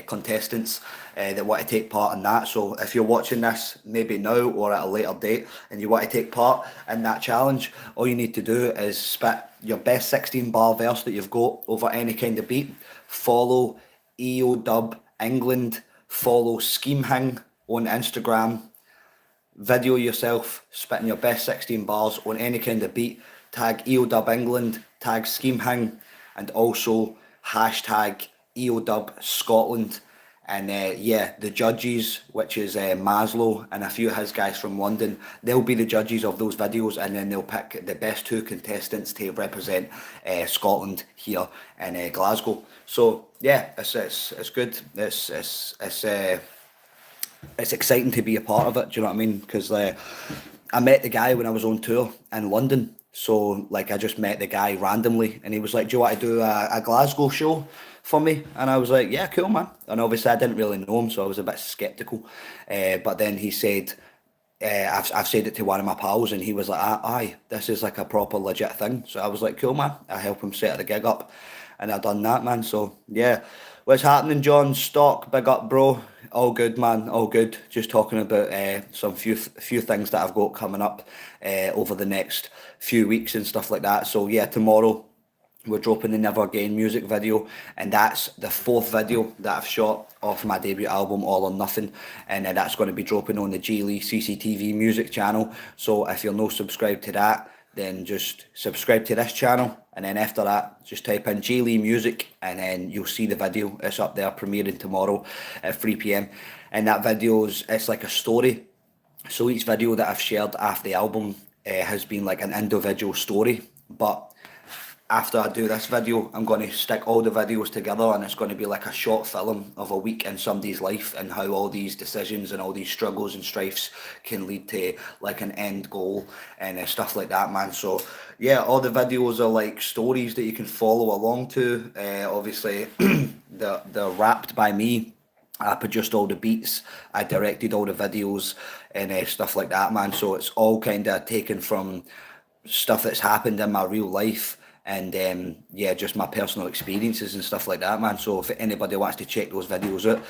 contestants that want to take part in that. So if you're watching this maybe now or at a later date and you want to take part in that challenge, all you need to do is spit your best 16-bar verse that you've got over any kind of beat. Follow EODub England, follow Scheme Hang on Instagram, video yourself spitting your best 16 bars on any kind of beat, tag EODub England, tag Scheme Hang, and also hashtag EODub Scotland. And yeah, the judges, which is Maslow and a few of his guys from London, they'll be the judges of those videos, and then they'll pick the best 2 contestants to represent Scotland here in Glasgow. So yeah, it's good. It's exciting to be a part of it. Do you know what I mean? Because I met the guy when I was on tour in London. So like I just met the guy randomly, and he was like, "Do you want to do a Glasgow show for me?" And I was like, "Yeah, cool, man." And obviously I didn't really know him, so I was a bit skeptical. But then he said, I've said it to one of my pals, and he was like, "Aye, this is like a proper legit thing." So I was like, "Cool, man." I help him set the gig up, and I done that, man. So yeah, what's happening, John? Stock, big up, bro. All good, man. All good. Just talking about some few things that I've got coming up over the next few weeks and stuff like that. So yeah, tomorrow we're dropping the Never Again music video, and that's the 4th video that I've shot off my debut album All or Nothing, and that's going to be dropping on the Lee CCTV music channel. So if you're not subscribed to that, then just subscribe to this channel, and then after that just type in Lee music, and then you'll see the video. It's up there, premiering tomorrow at 3 p.m. and that it's like a story. So each video that I've shared after the album has been like an individual story, but after I do this video, I'm going to stick all the videos together, and it's going to be like a short film of a week in somebody's life, and how all these decisions and all these struggles and strifes can lead to like an end goal and stuff like that, man. So yeah, all the videos are like stories that you can follow along to. Obviously, they're rapped by me. I produced all the beats, I directed all the videos and stuff like that, man. So it's all kind of taken from stuff that's happened in my real life, and yeah, just my personal experiences and stuff like that, man. So if anybody wants to check those videos out,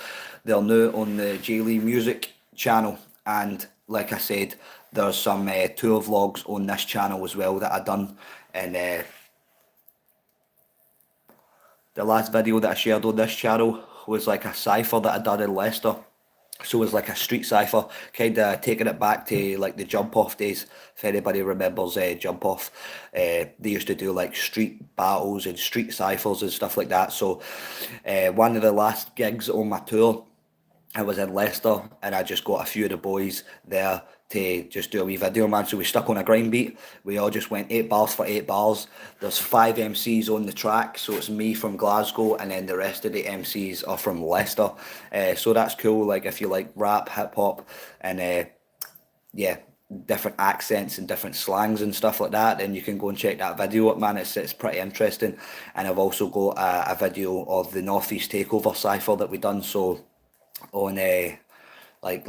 they'll know on the Lee music channel. And like I said, there's some tour vlogs on this channel as well that I done, and the last video that I shared on this channel was like a cypher that I done in Leicester. So it was like a street cipher, kind of taking it back to like the jump off days. If anybody remembers jump off, they used to do like street battles and street ciphers and stuff like that. So one of the last gigs on my tour, I was in Leicester and I just got a few of the boys there to just do a wee video, man. So we stuck on a grind beat. We all just went 8 bars for 8 bars. There's 5 MCs on the track, so it's me from Glasgow and then the rest of the MCs are from Leicester. So that's cool, like if you like rap, hip hop, and yeah, different accents and different slangs and stuff like that, then you can go and check that video up, man. It's pretty interesting. And I've also got a video of the Northeast Takeover cipher that we done. So on like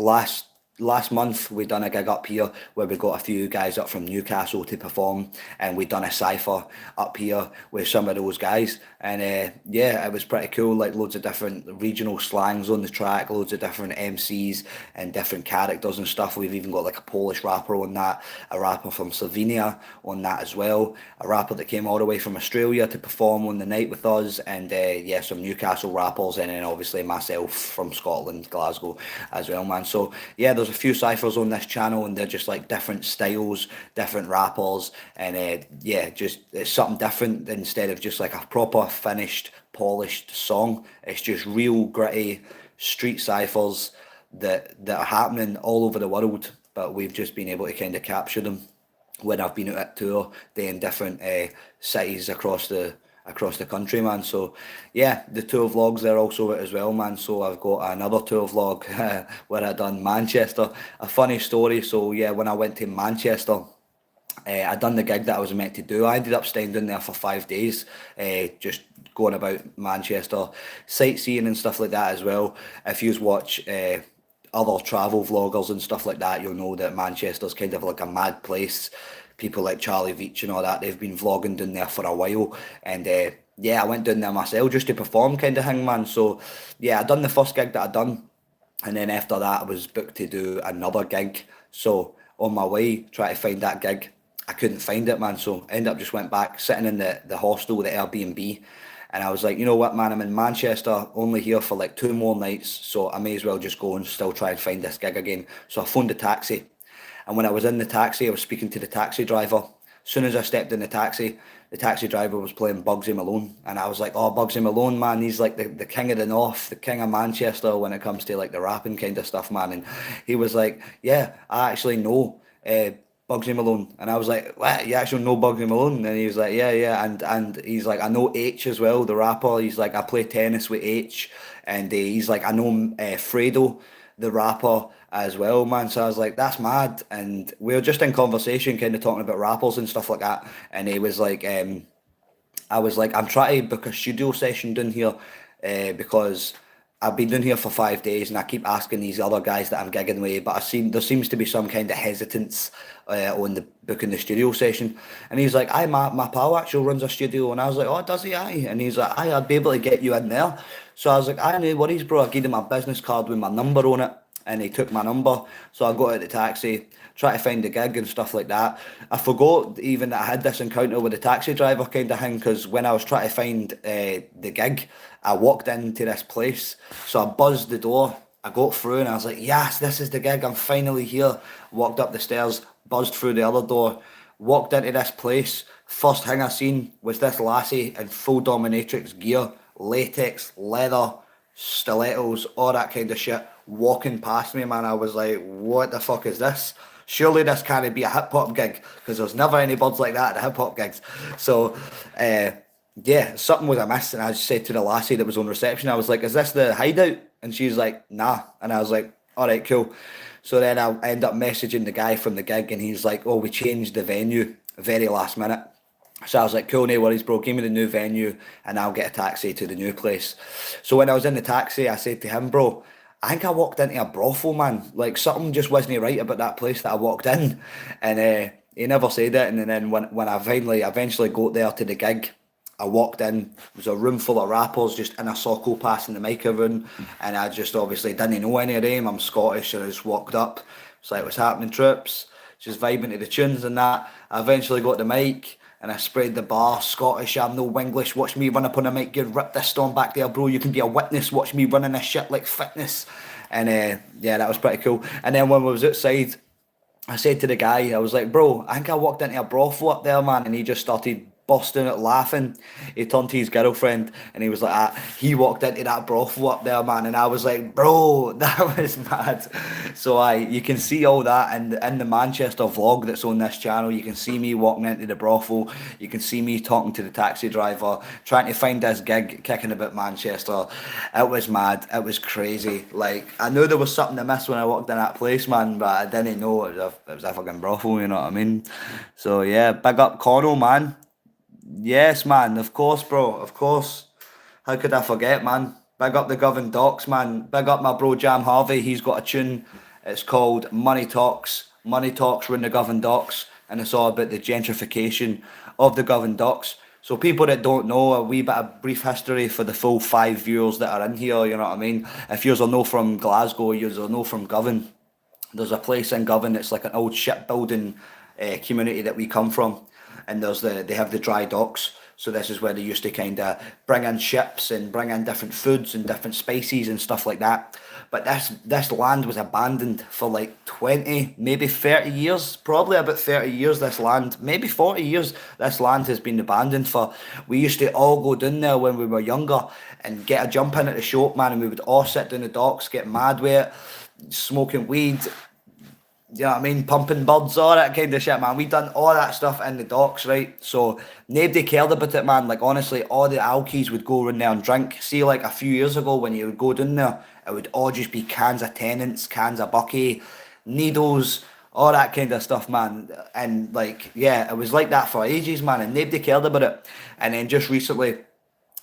last month we done a gig up here where we got a few guys up from Newcastle to perform, and we done a cipher up here with some of those guys, and yeah, it was pretty cool. Like loads of different regional slangs on the track, loads of different MCs and different characters and stuff. We've even got like a Polish rapper on that, a rapper from Slovenia on that as well, a rapper that came all the way from Australia to perform on the night with us, and yeah, some Newcastle rappers, and then obviously myself from Scotland, Glasgow as well, man. So yeah, there's a few ciphers on this channel, and they're just like different styles, different rappers, and yeah, just it's something different instead of just like a proper finished, polished song. It's just real gritty street ciphers that are happening all over the world, but we've just been able to kind of capture them when I've been out at tour, doing different cities across the country, man. So yeah, the tour vlogs they're also out as well, man. So I've got another tour vlog where I done Manchester. A funny story. So yeah, when I went to Manchester, I done the gig that I was meant to do. I ended up staying down there for 5 days, just going about Manchester, sightseeing and stuff like that as well. If you watch other travel vloggers and stuff like that, you'll know that Manchester's kind of like a mad place. People like Charlie Veach and all that, they've been vlogging down there for a while, and yeah, I went down there myself just to perform, kind of thing, man. So yeah, I done the first gig that I done, and then after that I was booked to do another gig. So on my way trying to find that gig, I couldn't find it, man. So I ended up just went back sitting in the hostel, the Airbnb, and I was like, you know what, man, I'm in Manchester, only here for like 2 more nights, so I may as well just go and still try and find this gig again. So I phoned a taxi, and when I was in the taxi, I was speaking to the taxi driver. As soon as I stepped in the taxi driver was playing Bugsy Malone, and I was like, "Oh, Bugsy Malone, man, he's like the king of the north, the king of Manchester when it comes to like the rapping kind of stuff, man." And he was like, "Yeah, I actually know Bugsy Malone," and I was like, "What? You actually know Bugsy Malone?" And he was like, "Yeah, yeah," and he's like, "I know H as well, the rapper." He's like, "I play tennis with H," and he's like, "I know Fredo, the rapper as well, man." So I was like, that's mad. And we were just in conversation, kind of talking about rappers and stuff like that. And he was like, I was like, I'm trying to book a studio session down here because I've been down here for 5 days and I keep asking these other guys that I'm gigging with, but there seems to be some kind of hesitance on the booking the studio session. And he's like, aye, my pal actually runs a studio. And I was like, oh, does he? Aye. And he's like, aye, I'd be able to get you in there. So I was like, aye, no worries, bro. I gave him my business card with my number on it, and he took my number. So I got out of the taxi, tried to find a gig and stuff like that. I forgot even that I had this encounter with the taxi driver kind of thing, because when I was trying to find the gig, I walked into this place. So I buzzed the door, I got through, and I was like, yes, this is the gig, I'm finally here. Walked up the stairs, buzzed through the other door, walked into this place. First thing I seen was this lassie in full dominatrix gear, latex, leather, stilettos, all that kind of shit, walking past me, man. I was like, what the fuck is this? Surely this can't be a hip hop gig, because there's never any birds like that at hip hop gigs. So, yeah, something was amiss, and I just said to the lassie that was on reception, I was like, is this the hideout? And she's like, nah. And I was like, all right, cool. So then I end up messaging the guy from the gig, and he's like, oh, we changed the venue very last minute. So I was like, cool, no worries, bro, give me the new venue and I'll get a taxi to the new place. So when I was in the taxi, I said to him, bro, I think I walked into a brothel, man. Like, something just wasn't right about that place that I walked in. And he never said it. And then when I eventually got there to the gig, I walked in, it was a room full of rappers just in a circle passing the mic around. And I just obviously didn't know any of them. I'm Scottish, so I just walked up. It's like, what's happening, troops? Just vibing to the tunes and that. I eventually got the mic, and I sprayed the bar, Scottish, I'm no Winglish, watch me run up on a mic, you rip this storm back there, bro, you can be a witness, watch me running this shit like fitness. And yeah, that was pretty cool. And then when we was outside, I said to the guy, I was like, bro, I think I walked into a brothel up there, man, and he just started busting out laughing. He turned to his girlfriend and he was like, he walked into that brothel up there, man, and I was like, bro, that was mad. So you can see all that in the Manchester vlog that's on this channel. You can see me walking into the brothel. You can see me talking to the taxi driver, trying to find this gig, kicking about Manchester. It was mad. It was crazy. Like, I knew there was something to miss when I walked in that place, man, but I didn't know it was a fucking brothel, you know what I mean? So yeah, big up Connell, man. Yes, man, of course, bro, of course. How could I forget, man? Big up the Govan Docks, man. Big up my bro Jam Harvey. He's got a tune. It's called Money Talks. Money Talks run the Govan Docks, and it's all about the gentrification of the Govan Docks. So people that don't know, a wee bit of brief history for the full 5 viewers that are in here, you know what I mean? If you're know from Glasgow, you'll know from Govan. There's a place in Govan, it's like an old shipbuilding community that we come from, and they have the dry docks. So this is where they used to kind of bring in ships and bring in different foods and different spices and stuff like that. But this land was abandoned for like 20, maybe 30 years, probably about 30 years. This land, maybe 40 years, this land has been abandoned for. We used to all go down there when we were younger and get a jump in at the shop, man, and we would all sit down the docks, get mad with it, smoking weed, you know what I mean, pumping birds, all that kind of shit, man. We done all that stuff in the docks, right? So nobody cared about it, man. Like, honestly, all the alkies would go around there and drink. See, like a few years ago when you would go down there, it would all just be cans of Tennants, cans of Bucky, needles, all that kind of stuff, man. And like, yeah, it was like that for ages, man, and nobody cared about it. And then just recently,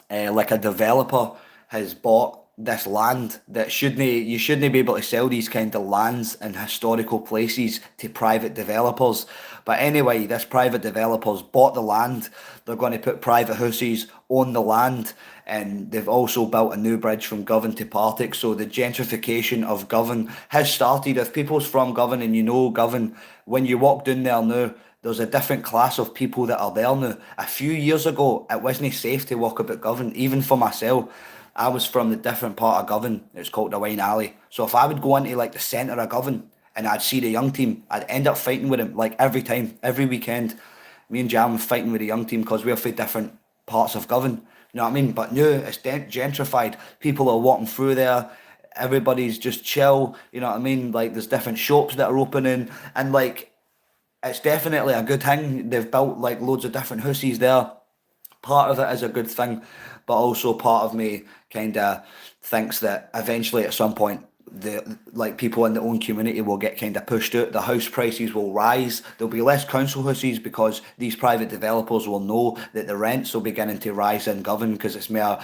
like a developer has bought this land that you shouldn't be able to sell these kind of lands in historical places to private developers. But anyway, this private developers bought the land. They're going to put private houses on the land, and they've also built a new bridge from Govan to Partick. So the gentrification of Govan has started. If people's from Govan and you know Govan, when you walk down there now, there's a different class of people that are there now. A few years ago, it wasn't safe to walk about Govan, even for myself. I was from the different part of Govan. It's called the Wine Alley. So if I would go into like the centre of Govan and I'd see the young team, I'd end up fighting with them like every time, every weekend. Me and Jam were fighting with the young team because we're from different parts of Govan. You know what I mean? But now it's gentrified. People are walking through there. Everybody's just chill. You know what I mean? Like there's different shops that are opening, and like it's definitely a good thing. They've built like loads of different houses there. Part of it is a good thing, but also part of me kind of thinks that eventually at some point the like people in the own community will get kind of pushed out. The house prices will rise. There'll be less council houses because these private developers will know that the rents will beginning to rise in Govan because it's more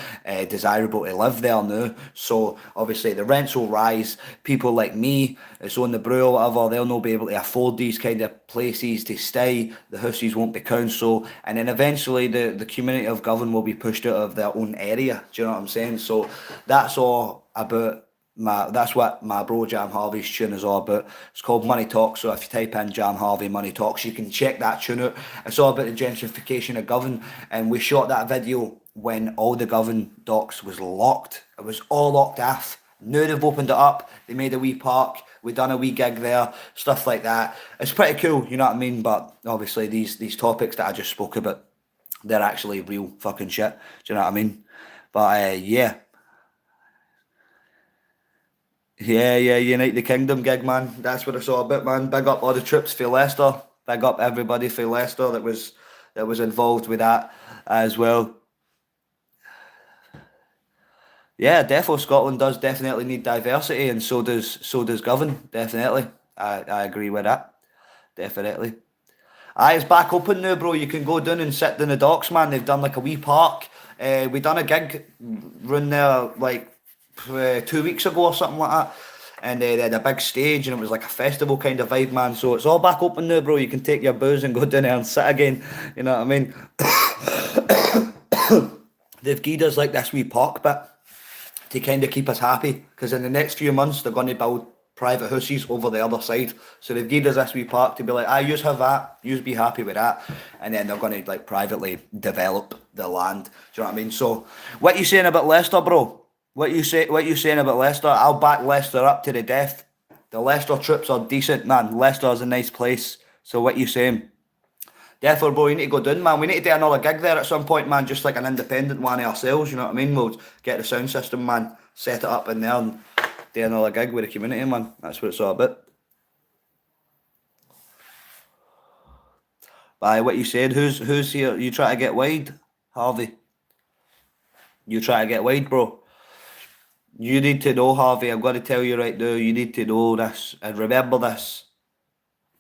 desirable to live there now. So obviously the rents will rise. People like me, it's on the brew or whatever, they'll not be able to afford these kind of places to stay. The houses won't be council, and then eventually the community of Govan will be pushed out of their own area. Do you know what I'm saying? So that's all about that's what my bro Jam Harvey's tune is all about. It's called Money Talks. So if you type in Jam Harvey Money Talks, you can check that tune out. It's all about the gentrification of Govan, and we shot that video when all the Govan docks was locked. It was all locked off. Now they've opened it up. They made a wee park. We done a wee gig there, stuff like that. It's pretty cool, you know what I mean? But obviously these topics that I just spoke about, they're actually real fucking shit. Do you know what I mean? But yeah. Yeah, Unite the Kingdom gig, man. That's what it's all about, man. Big up all the troops for Leicester. Big up everybody for Leicester that was involved with that as well. Yeah, defo Scotland does definitely need diversity, and so does Govan. Definitely, I agree with that. Definitely. Aye, it's back open now, bro. You can go down and sit down the docks, man. They've done like a wee park. We done a gig run there like 2 weeks ago or something like that. And they had a big stage and it was like a festival kind of vibe, man. So it's all back open now, bro. You can take your booze and go down there and sit again. You know what I mean? They've gied us like this wee park bit to kind of keep us happy. Because in the next few months, they're going to build private houses over the other side. So they've gied us this wee park to be like, yous have that, yous be happy with that. And then they're going to like privately develop the land. Do you know what I mean? So what you saying about Leicester, bro? What you saying about Leicester? I'll back Leicester up to the death. The Leicester troops are decent, man. Leicester is a nice place. So what you saying? Therefore, bro, you need to go down, man. We need to do another gig there at some point, man. Just like an independent one ourselves. You know what I mean? We'll get the sound system, man. Set it up in there and do another gig with the community, man. That's what it's all about. By what you said, who's here? You try to get wide, Harvey? You try to get wide, bro. You need to know, Harvey. I'm going to tell you right now. You need to know this and remember this.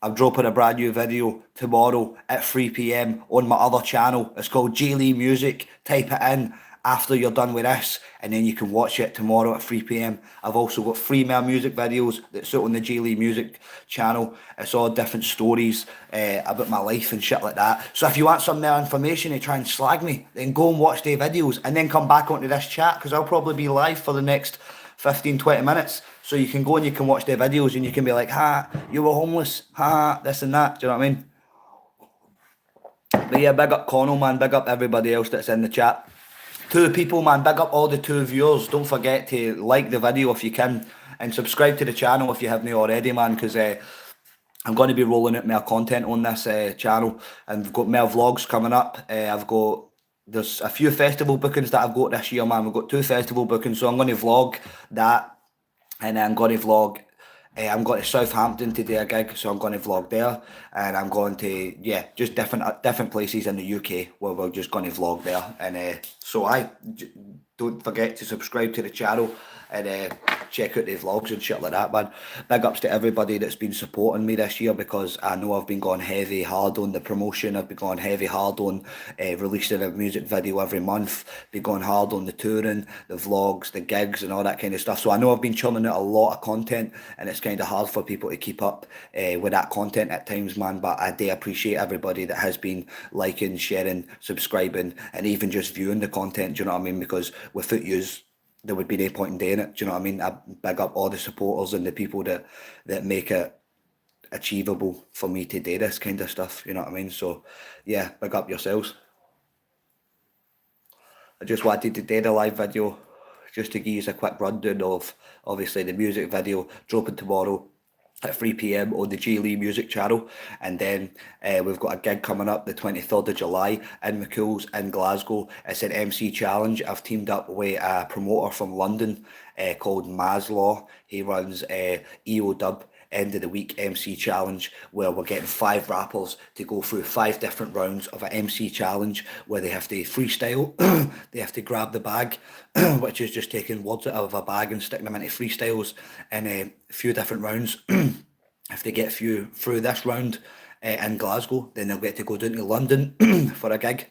I'm dropping a brand new video tomorrow at 3 p.m. on my other channel. It's called J Lee Music. Type it in after you're done with this, and then you can watch it tomorrow at 3 p.m. I've also got 3 more music videos that's out on the J Lee Music channel. It's all different stories about my life and shit like that. So if you want some more information to try and slag me, then go and watch the videos and then come back onto this chat, because I'll probably be live for the next 15-20 minutes. So you can go and you can watch the videos and you can be like, ha, you were homeless, ha, this and that. Do you know what I mean? But yeah, big up Connell, man. Big up everybody else that's in the chat. 2 people, man. Big up all the 2 viewers. Don't forget to like the video if you can, and subscribe to the channel if you haven't already, man, because I'm going to be rolling out more content on this channel, and we've got more vlogs coming up. There's a few festival bookings that I've got this year, man. We've got 2 festival bookings, so I'm going to vlog that. And I'm going to vlog, I'm going to Southampton to do a gig, so I'm going to vlog there. And I'm going to, just different places in the UK where we're just going to vlog there. And don't forget to subscribe to the channel and check out the vlogs and shit like that, man. Big ups to everybody that's been supporting me this year, because I know I've been going heavy hard on the promotion. I've been going heavy hard on releasing a music video every month, been going hard on the touring, the vlogs, the gigs and all that kind of stuff. So I know I've been churning out a lot of content, and it's kind of hard for people to keep up with that content at times, man. But I do appreciate everybody that has been liking, sharing, subscribing, and even just viewing the content. Do you know what I mean? Because without yous, there would be no point in doing it. Do you know what I mean? I big up all the supporters and the people that make it achievable for me to do this kind of stuff. You know what I mean? So yeah, big up yourselves. I just wanted to do the live video just to give you a quick rundown of obviously the music video dropping tomorrow at 3 p.m. on the J Lee Music channel. And then we've got a gig coming up the 23rd of July in mchuills in Glasgow. It's an MC challenge. I've teamed up with a promoter from London called Maslaw. He runs EO Dub end of the week MC challenge, where we're getting 5 rappers to go through 5 different rounds of an MC challenge where they have to freestyle. They have to grab the bag, which is just taking words out of a bag and sticking them into freestyles in a few different rounds. If they get through this round in Glasgow, then they'll get to go down to London for a gig.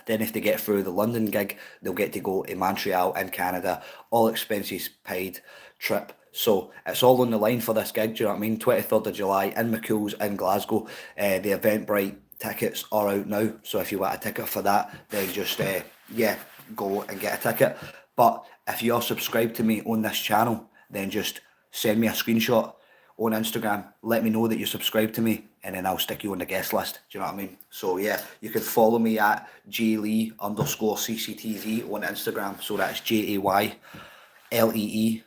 Then if they get through the London gig, they'll get to go to Montreal in Canada, all expenses paid trip. So it's all on the line for this gig, do you know what I mean? 23rd of July in mchuills in Glasgow. The Eventbrite tickets are out now, so if you want a ticket for that, then just go and get a ticket. But if you're subscribed to me on this channel, then just send me a screenshot on Instagram, let me know that you subscribe to me, and then I'll stick you on the guest list. Do you know what I mean? So yeah, you can follow me at JayLee_CCTV on Instagram. So that's JAYLEE_CCTV.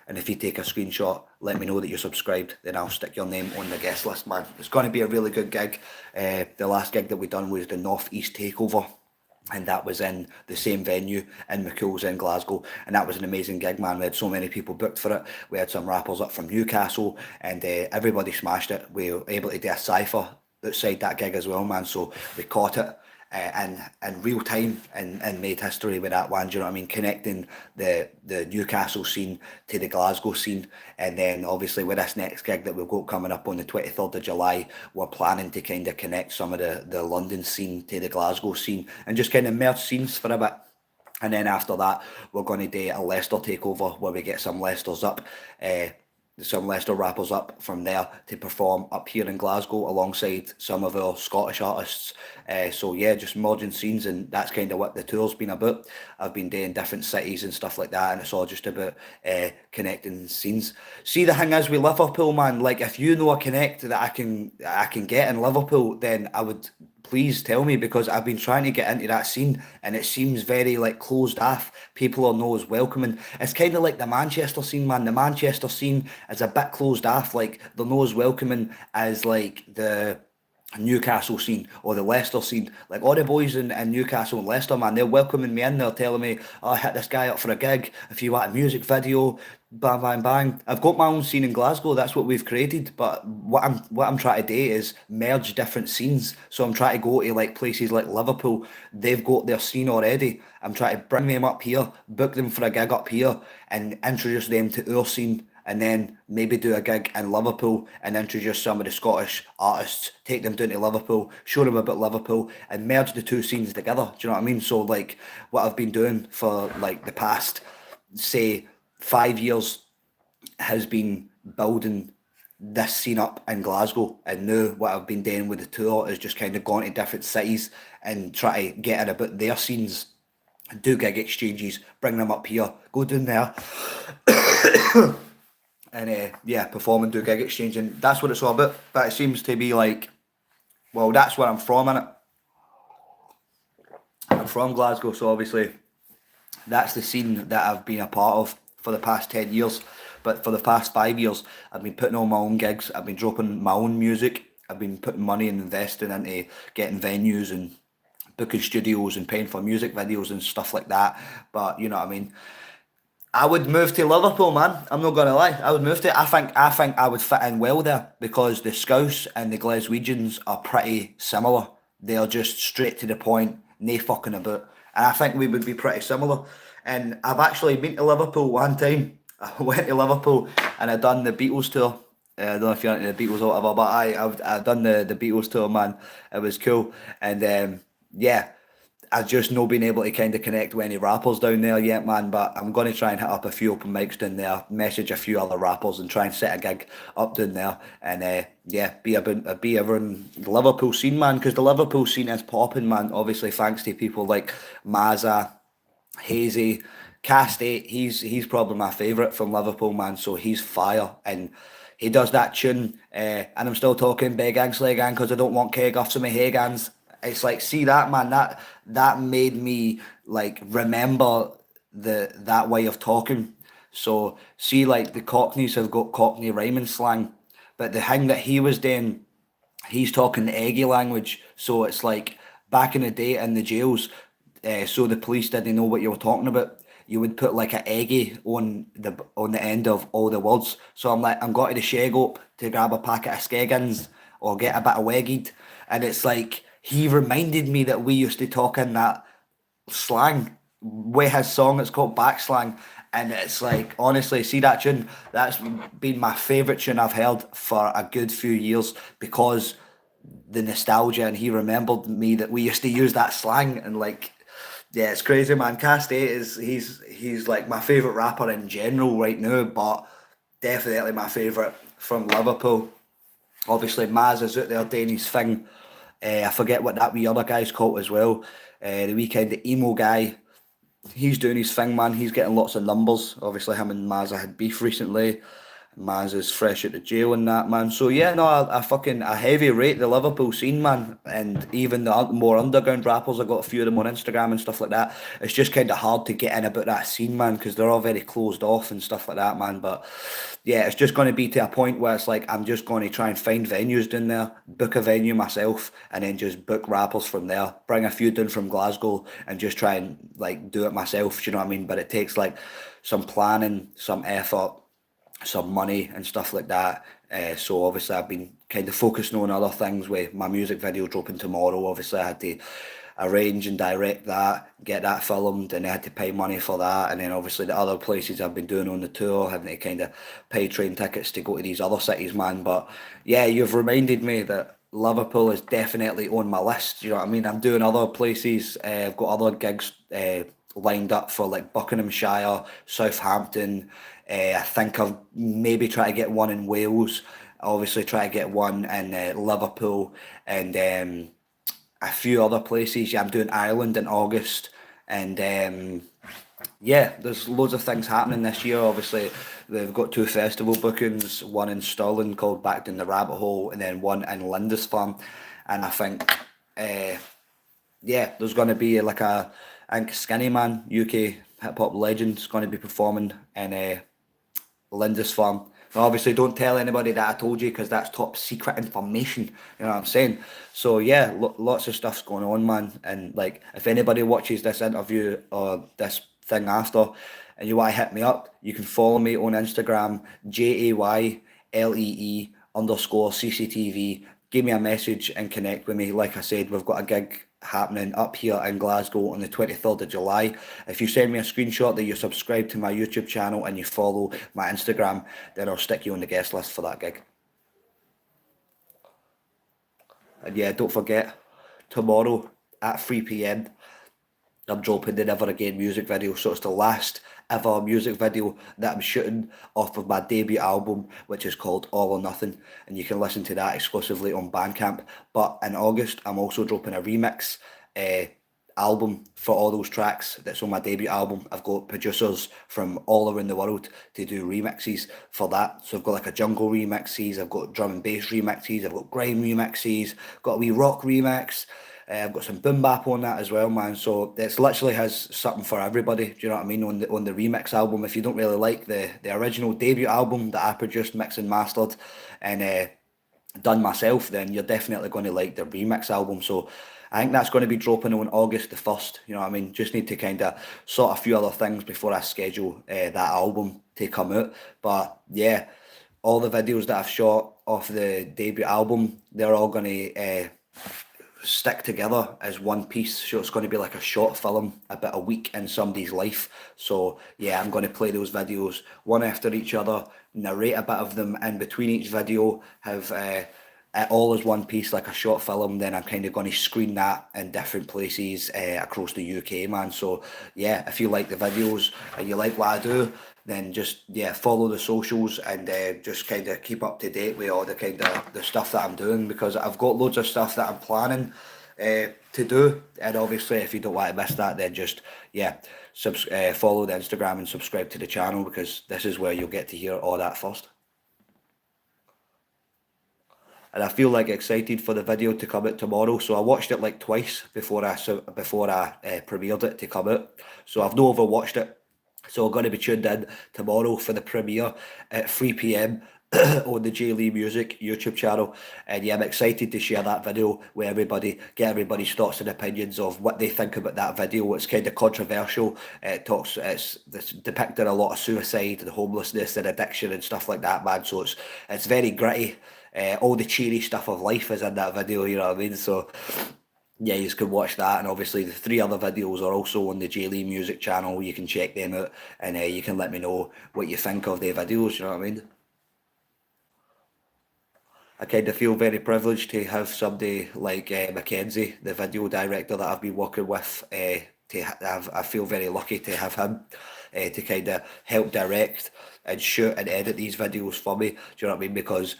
And if you take a screenshot, let me know that you're subscribed, then I'll stick your name on the guest list, man. It's going to be a really good gig. The last gig that we done was the North East Takeover, and that was in the same venue in mchuills in Glasgow, and that was an amazing gig, man. We had so many people booked for it. We had some rappers up from Newcastle, and everybody smashed it. We were able to do a cypher outside that gig as well, man. So we caught it in real time and made history with that one. Do you know what I mean? Connecting the Newcastle scene to the Glasgow scene. And then obviously with this next gig that we've got coming up on the 23rd of July, we're planning to kind of connect some of the London scene to the Glasgow scene and just kind of merge scenes for a bit. And then after that, we're going to do a Leicester takeover where we get some Leicesters up, some Leicester rappers up from there to perform up here in Glasgow alongside some of our Scottish artists. So yeah, just merging scenes, and that's kind of what the tour's been about. I've been doing different cities and stuff like that, and it's all just about connecting scenes. See, the thing is with Liverpool, man, like if you know a connect that I can get in Liverpool, then I would please tell me, because I've been trying to get into that scene and it seems very like closed off. People are not as welcoming. It's kind of like the Manchester scene, man. The Manchester scene is a bit closed off. Like they're not as welcoming as like the Newcastle scene or the Leicester scene. Like all the boys in Newcastle and Leicester, man, they're welcoming me in. They're telling me, "Oh, hit this guy up for a gig. If you want a music video, bang, bang, bang." I've got my own scene in Glasgow. That's what we've created. But what I'm trying to do is merge different scenes. So I'm trying to go to like places like Liverpool. They've got their scene already. I'm trying to bring them up here, book them for a gig up here, and introduce them to our scene, and then maybe do a gig in Liverpool and introduce some of the Scottish artists, take them down to Liverpool, show them about Liverpool, and merge the two scenes together. Do you know what I mean? So like what I've been doing for like the past, say, 5 years has been building this scene up in Glasgow, and now what I've been doing with the tour is just kind of going to different cities and try to get in about their scenes, do gig exchanges, bring them up here, go down there, and yeah, perform and do gig exchange, and that's what it's all about. But it seems to be like, well, that's where I'm from, innit? I'm from Glasgow, so obviously that's the scene that I've been a part of for the past 10 years. But for the past 5 years, I've been putting on my own gigs, I've been dropping my own music, I've been putting money and investing into getting venues and booking studios and paying for music videos and stuff like that. But you know what I mean? I would move to Liverpool, man. I'm not gonna lie. I would move to. I think I would fit in well there because the Scouse and the Glaswegians are pretty similar. They are just straight to the point, no fucking about. And I think we would be pretty similar. And I've actually been to Liverpool one time. I went to Liverpool and I done the Beatles tour. I don't know if you're into the Beatles or whatever, but I've done the Beatles tour, man. It was cool, and yeah. I've just not been able to kind of connect with any rappers down there yet, man. But I'm going to try and hit up a few open mics down there, message a few other rappers, and try and set a gig up down there. And yeah, be around the Liverpool scene, man, because the Liverpool scene is popping, man. Obviously, thanks to people like Mazza, Hazy, Cast 8. He's probably my favourite from Liverpool, man. So he's fire, and he does that tune. And I'm still talking big gang, slay gang, because I don't want keg off some of Hagans. It's like, see that, man, that made me like remember that way of talking. So see, like the Cockneys have got Cockney rhyming slang, but the thing that he was doing, he's talking the Eggy language. So it's like back in the day in the jails, so the police didn't know what you were talking about. You would put like an eggy on the end of all the words. So I'm like, I'm going to the shag up to grab a packet of skeggins or get a bit of weggied, and it's like he reminded me that we used to talk in that slang with his song. It's called Backslang, and it's like, honestly, see that tune, that's been my favourite tune I've heard for a good few years because the nostalgia, and he remembered me that we used to use that slang. And like, yeah, it's crazy, man. Cast 8 is he's like my favourite rapper in general right now, but definitely my favourite from Liverpool. Obviously, Maz is out there doing his thing. I forget what that wee other guy's called as well. The weekend, the emo guy, he's doing his thing, man. He's getting lots of numbers. Obviously, him and Mazza had beef recently. Maz is fresh out of jail and that, man. So yeah, no, I heavy rate the Liverpool scene, man. And even the more underground rappers, I got a few of them on Instagram and stuff like that. It's just kind of hard to get in about that scene, man, because they're all very closed off and stuff like that, man. But yeah, it's just going to be to a point where it's like I'm just going to try and find venues down there, book a venue myself, and then just book rappers from there. Bring a few down from Glasgow and just try and like do it myself. Do you know what I mean? But it takes like some planning, some effort, some money and stuff like that. So obviously I've been kind of focusing on other things with my music video dropping tomorrow. Obviously I had to arrange and direct that, get that filmed, and I had to pay money for that. And then obviously the other places I've been doing on the tour, having to kind of pay train tickets to go to these other cities, man. But yeah, you've reminded me that Liverpool is definitely on my list. You know what I mean? I'm doing other places. I've got other gigs lined up for like Buckinghamshire, Southampton. I think I've maybe try to get one in Wales. Obviously, try to get one in Liverpool and a few other places. Yeah, I'm doing Ireland in August, and yeah, there's loads of things happening this year. Obviously, they've got two festival bookings, one in Stirling called Back in the Rabbit Hole, and then one in Lindisfarne. And I think yeah, there's going to be like I think Skinny Man, UK hip hop legend, is going to be performing in Lindisfarne. Now, obviously, don't tell anybody that I told you because that's top secret information. You know what I'm saying? So yeah, lots of stuff's going on, man. And like, if anybody watches this interview or this thing after, and you want to hit me up, you can follow me on Instagram, JAYLEE_CCTV. Give me a message and connect with me. Like I said, we've got a gig happening up here in Glasgow on the 23rd of July. If you send me a screenshot that you're subscribed to my YouTube channel and you follow my Instagram, then I'll stick you on the guest list for that gig. And yeah, don't forget, tomorrow at 3 p.m, I'm dropping the Never Again music video. So it's the last ever music video that I'm shooting off of my debut album, which is called All or Nothing. And you can listen to that exclusively on Bandcamp. But in August, I'm also dropping a remix album for all those tracks that's on my debut album. I've got producers from all around the world to do remixes for that. So I've got like a jungle remixes, I've got drum and bass remixes, I've got grime remixes, got a wee rock remix. I've got some boom bap on that as well, man. So it's literally has something for everybody. Do you know what I mean? On the remix album, if you don't really like the original debut album that I produced, mixed and mastered, and done myself, then you're definitely going to like the remix album. So I think that's going to be dropping on August the 1st. You know what I mean? Just need to kind of sort a few other things before I schedule that album to come out. But yeah, all the videos that I've shot off the debut album, they're all going to stick together as one piece. So it's going to be like a short film about a week in somebody's life. So yeah, I'm going to play those videos one after each other, narrate a bit of them in between each video, have it all as one piece like a short film. Then I'm kind of going to screen that in different places across the UK, man. So yeah, if you like the videos and you like what I do, then just yeah, follow the socials and just kind of keep up to date with all the kind of the stuff that I'm doing, because I've got loads of stuff that I'm planning to do. And obviously, if you don't want to miss that, then just yeah, follow the Instagram and subscribe to the channel, because this is where you'll get to hear all that first. And I feel like excited for the video to come out tomorrow. So I watched it like twice before I premiered it to come out. So I've no overwatched it. So I'm going to be tuned in tomorrow for the premiere at 3 p.m. on the J Lee Music YouTube channel. And yeah, I'm excited to share that video with everybody, get everybody's thoughts and opinions of what they think about that video. It's kind of controversial. It's depicting a lot of suicide and homelessness and addiction and stuff like that, man. So it's very gritty. All the cheery stuff of life is in that video, you know what I mean? So yeah, you can watch that, and obviously the three other videos are also on the J Lee Music channel. You can check them out, and you can let me know what you think of the videos, you know what I mean? I kind of feel very privileged to have somebody like Mackenzie, the video director that I've been working with. I feel very lucky to have him to kind of help direct and shoot and edit these videos for me. Do you know what I mean? Because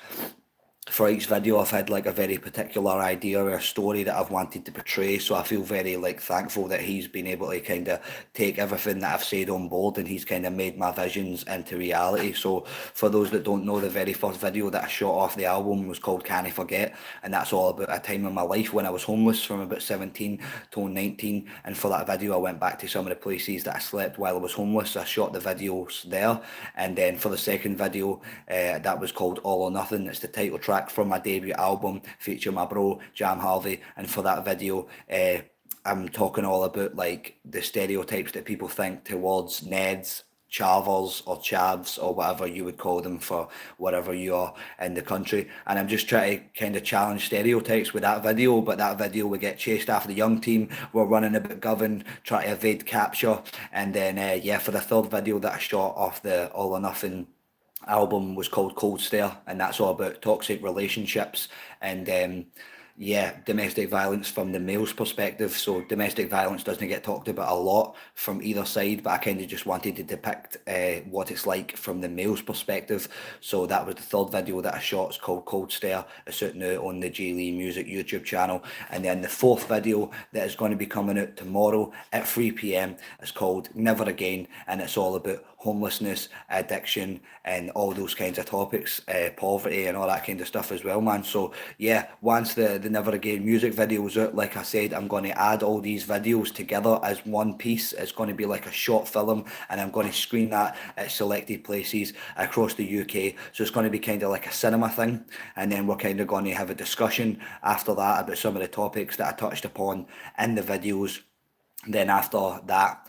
for each video I've had like a very particular idea or a story that I've wanted to portray, so I feel very like thankful that he's been able to kind of take everything that I've said on board, and he's kind of made my visions into reality. So for those that don't know, the very first video that I shot off the album was called Can I Forget, and that's all about a time in my life when I was homeless from about 17 to 19. And for that video I went back to some of the places that I slept while I was homeless. I shot the videos there. And then for the second video, that was called All or Nothing. It's the title track from my debut album, featuring my bro Jam Harvey. And for that video, I'm talking all about like the stereotypes that people think towards Neds, Chavers or Chavs or whatever you would call them for whatever you are in the country. And I'm just trying to kind of challenge stereotypes with that video. But that video, we get chased after the young team, we're running about Govan, trying to evade capture. And then yeah, for the third video that I shot off the All or Nothing album was called Cold Stare, and that's all about toxic relationships and yeah, domestic violence from the male's perspective. So domestic violence doesn't get talked about a lot from either side, but I kind of just wanted to depict what it's like from the male's perspective. So that was the third video that I shot. It's called Cold Stare. It's out now on the J Lee Music YouTube channel. And then the fourth video that is going to be coming out tomorrow at 3 p.m. is called Never Again, and it's all about homelessness, addiction, and all those kinds of topics, poverty and all that kind of stuff as well, man. So yeah, once the Never Again music videos out. Like I said, I'm going to add all these videos together as one piece. It's going to be like a short film, and I'm going to screen that at selected places across the UK. So it's going to be kind of like a cinema thing, and then we're kind of going to have a discussion after that about some of the topics that I touched upon in the videos. Then after that,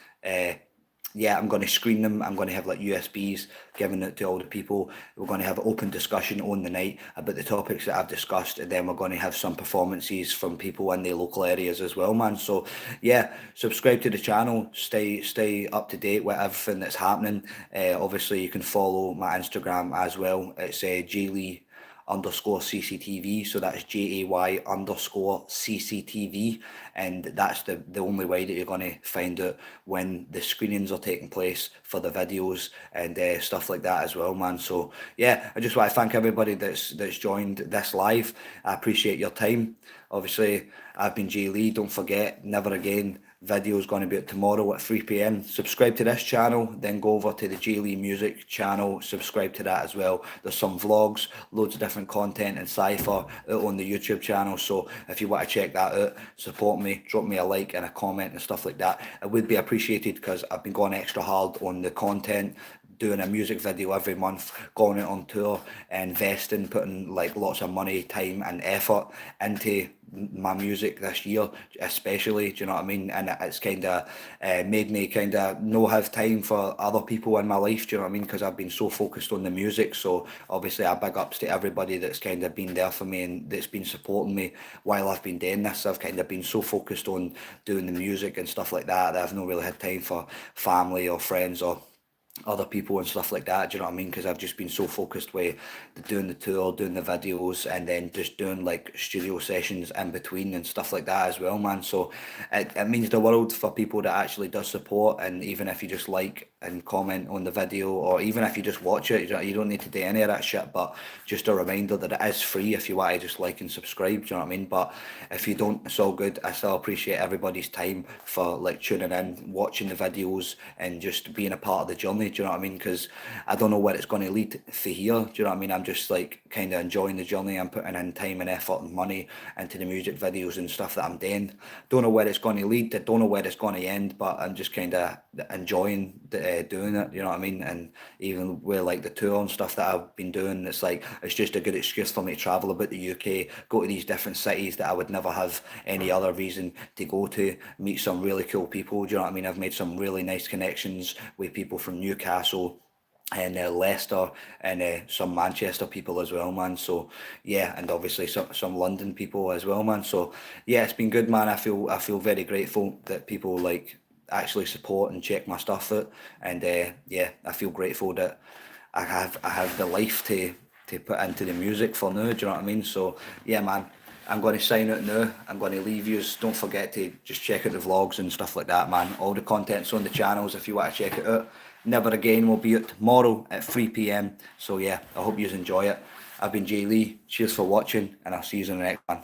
yeah, I'm going to screen them. I'm going to have like USBs, giving it to all the people. We're going to have open discussion on the night about the topics that I've discussed, and then we're going to have some performances from people in the local areas as well, man. So yeah, subscribe to the channel. Stay up to date with everything that's happening. Obviously, you can follow my Instagram as well. It's jlee underscore CCTV, so that's JAY underscore CCTV, and that's the only way that you're going to find out when the screenings are taking place for the videos and stuff like that as well, man. So yeah, I just want to thank everybody that's joined this live. I appreciate your time. Obviously, I've been Jay Lee. Don't forget, Never Again video is going to be out tomorrow at 3 p.m. Subscribe to this channel, then go over to the Jay Lee Music channel, subscribe to that as well. There's some vlogs, loads of different content and cypher out on the YouTube channel. So if you want to check that out, support me, drop me a like and a comment and stuff like that. It would be appreciated, because I've been going extra hard on the content, doing a music video every month, going out on tour, investing, putting like lots of money, time and effort into my music this year, especially, do you know what I mean? And it's kind of made me kind of not have time for other people in my life, do you know what I mean? Because I've been so focused on the music. So obviously, a big ups to everybody that's kind of been there for me and that's been supporting me while I've been doing this. I've kind of been so focused on doing the music and stuff like that I've not really had time for family or friends or other people and stuff like that, do you know what I mean? Because I've just been so focused with doing the tour, doing the videos, and then just doing like studio sessions in between and stuff like that as well, man. So it means the world for people that actually does support, and even if you just like and comment on the video, or even if you just watch it, you don't need to do any of that shit, but just a reminder that it is free if you want to just like and subscribe, do you know what I mean? But if you don't, it's all good. I still appreciate everybody's time for like tuning in, watching the videos, and just being a part of the journey, do you know what I mean? Because I don't know where it's going to lead for here, do you know what I mean? I'm just like kind of enjoying the journey. I'm putting in time and effort and money into the music videos and stuff that I'm doing. Don't know where it's going to lead, I don't know where it's going to end, but I'm just kind of enjoying doing it, you know what I mean? And even with like the tour and stuff that I've been doing, it's like it's just a good excuse for me to travel about the UK, go to these different cities that I would never have any other reason to go to, meet some really cool people, do you know what I mean? I've made some really nice connections with people from Newcastle and Leicester, and some Manchester people as well, man. So yeah, and obviously some London people as well, man. So yeah, it's been good, man. I feel very grateful that people like actually support and check my stuff out, and yeah, I feel grateful that I have the life to put into the music for now. Do you know what I mean? So yeah, man. I'm going to sign out now. I'm going to leave you. Don't forget to just check out the vlogs and stuff like that, man. All the content's on the channels if you want to check it out. Never Again will be out tomorrow at 3 p.m. So yeah, I hope you enjoy it. I've been Jay Lee. Cheers for watching, and I'll see you in the next one.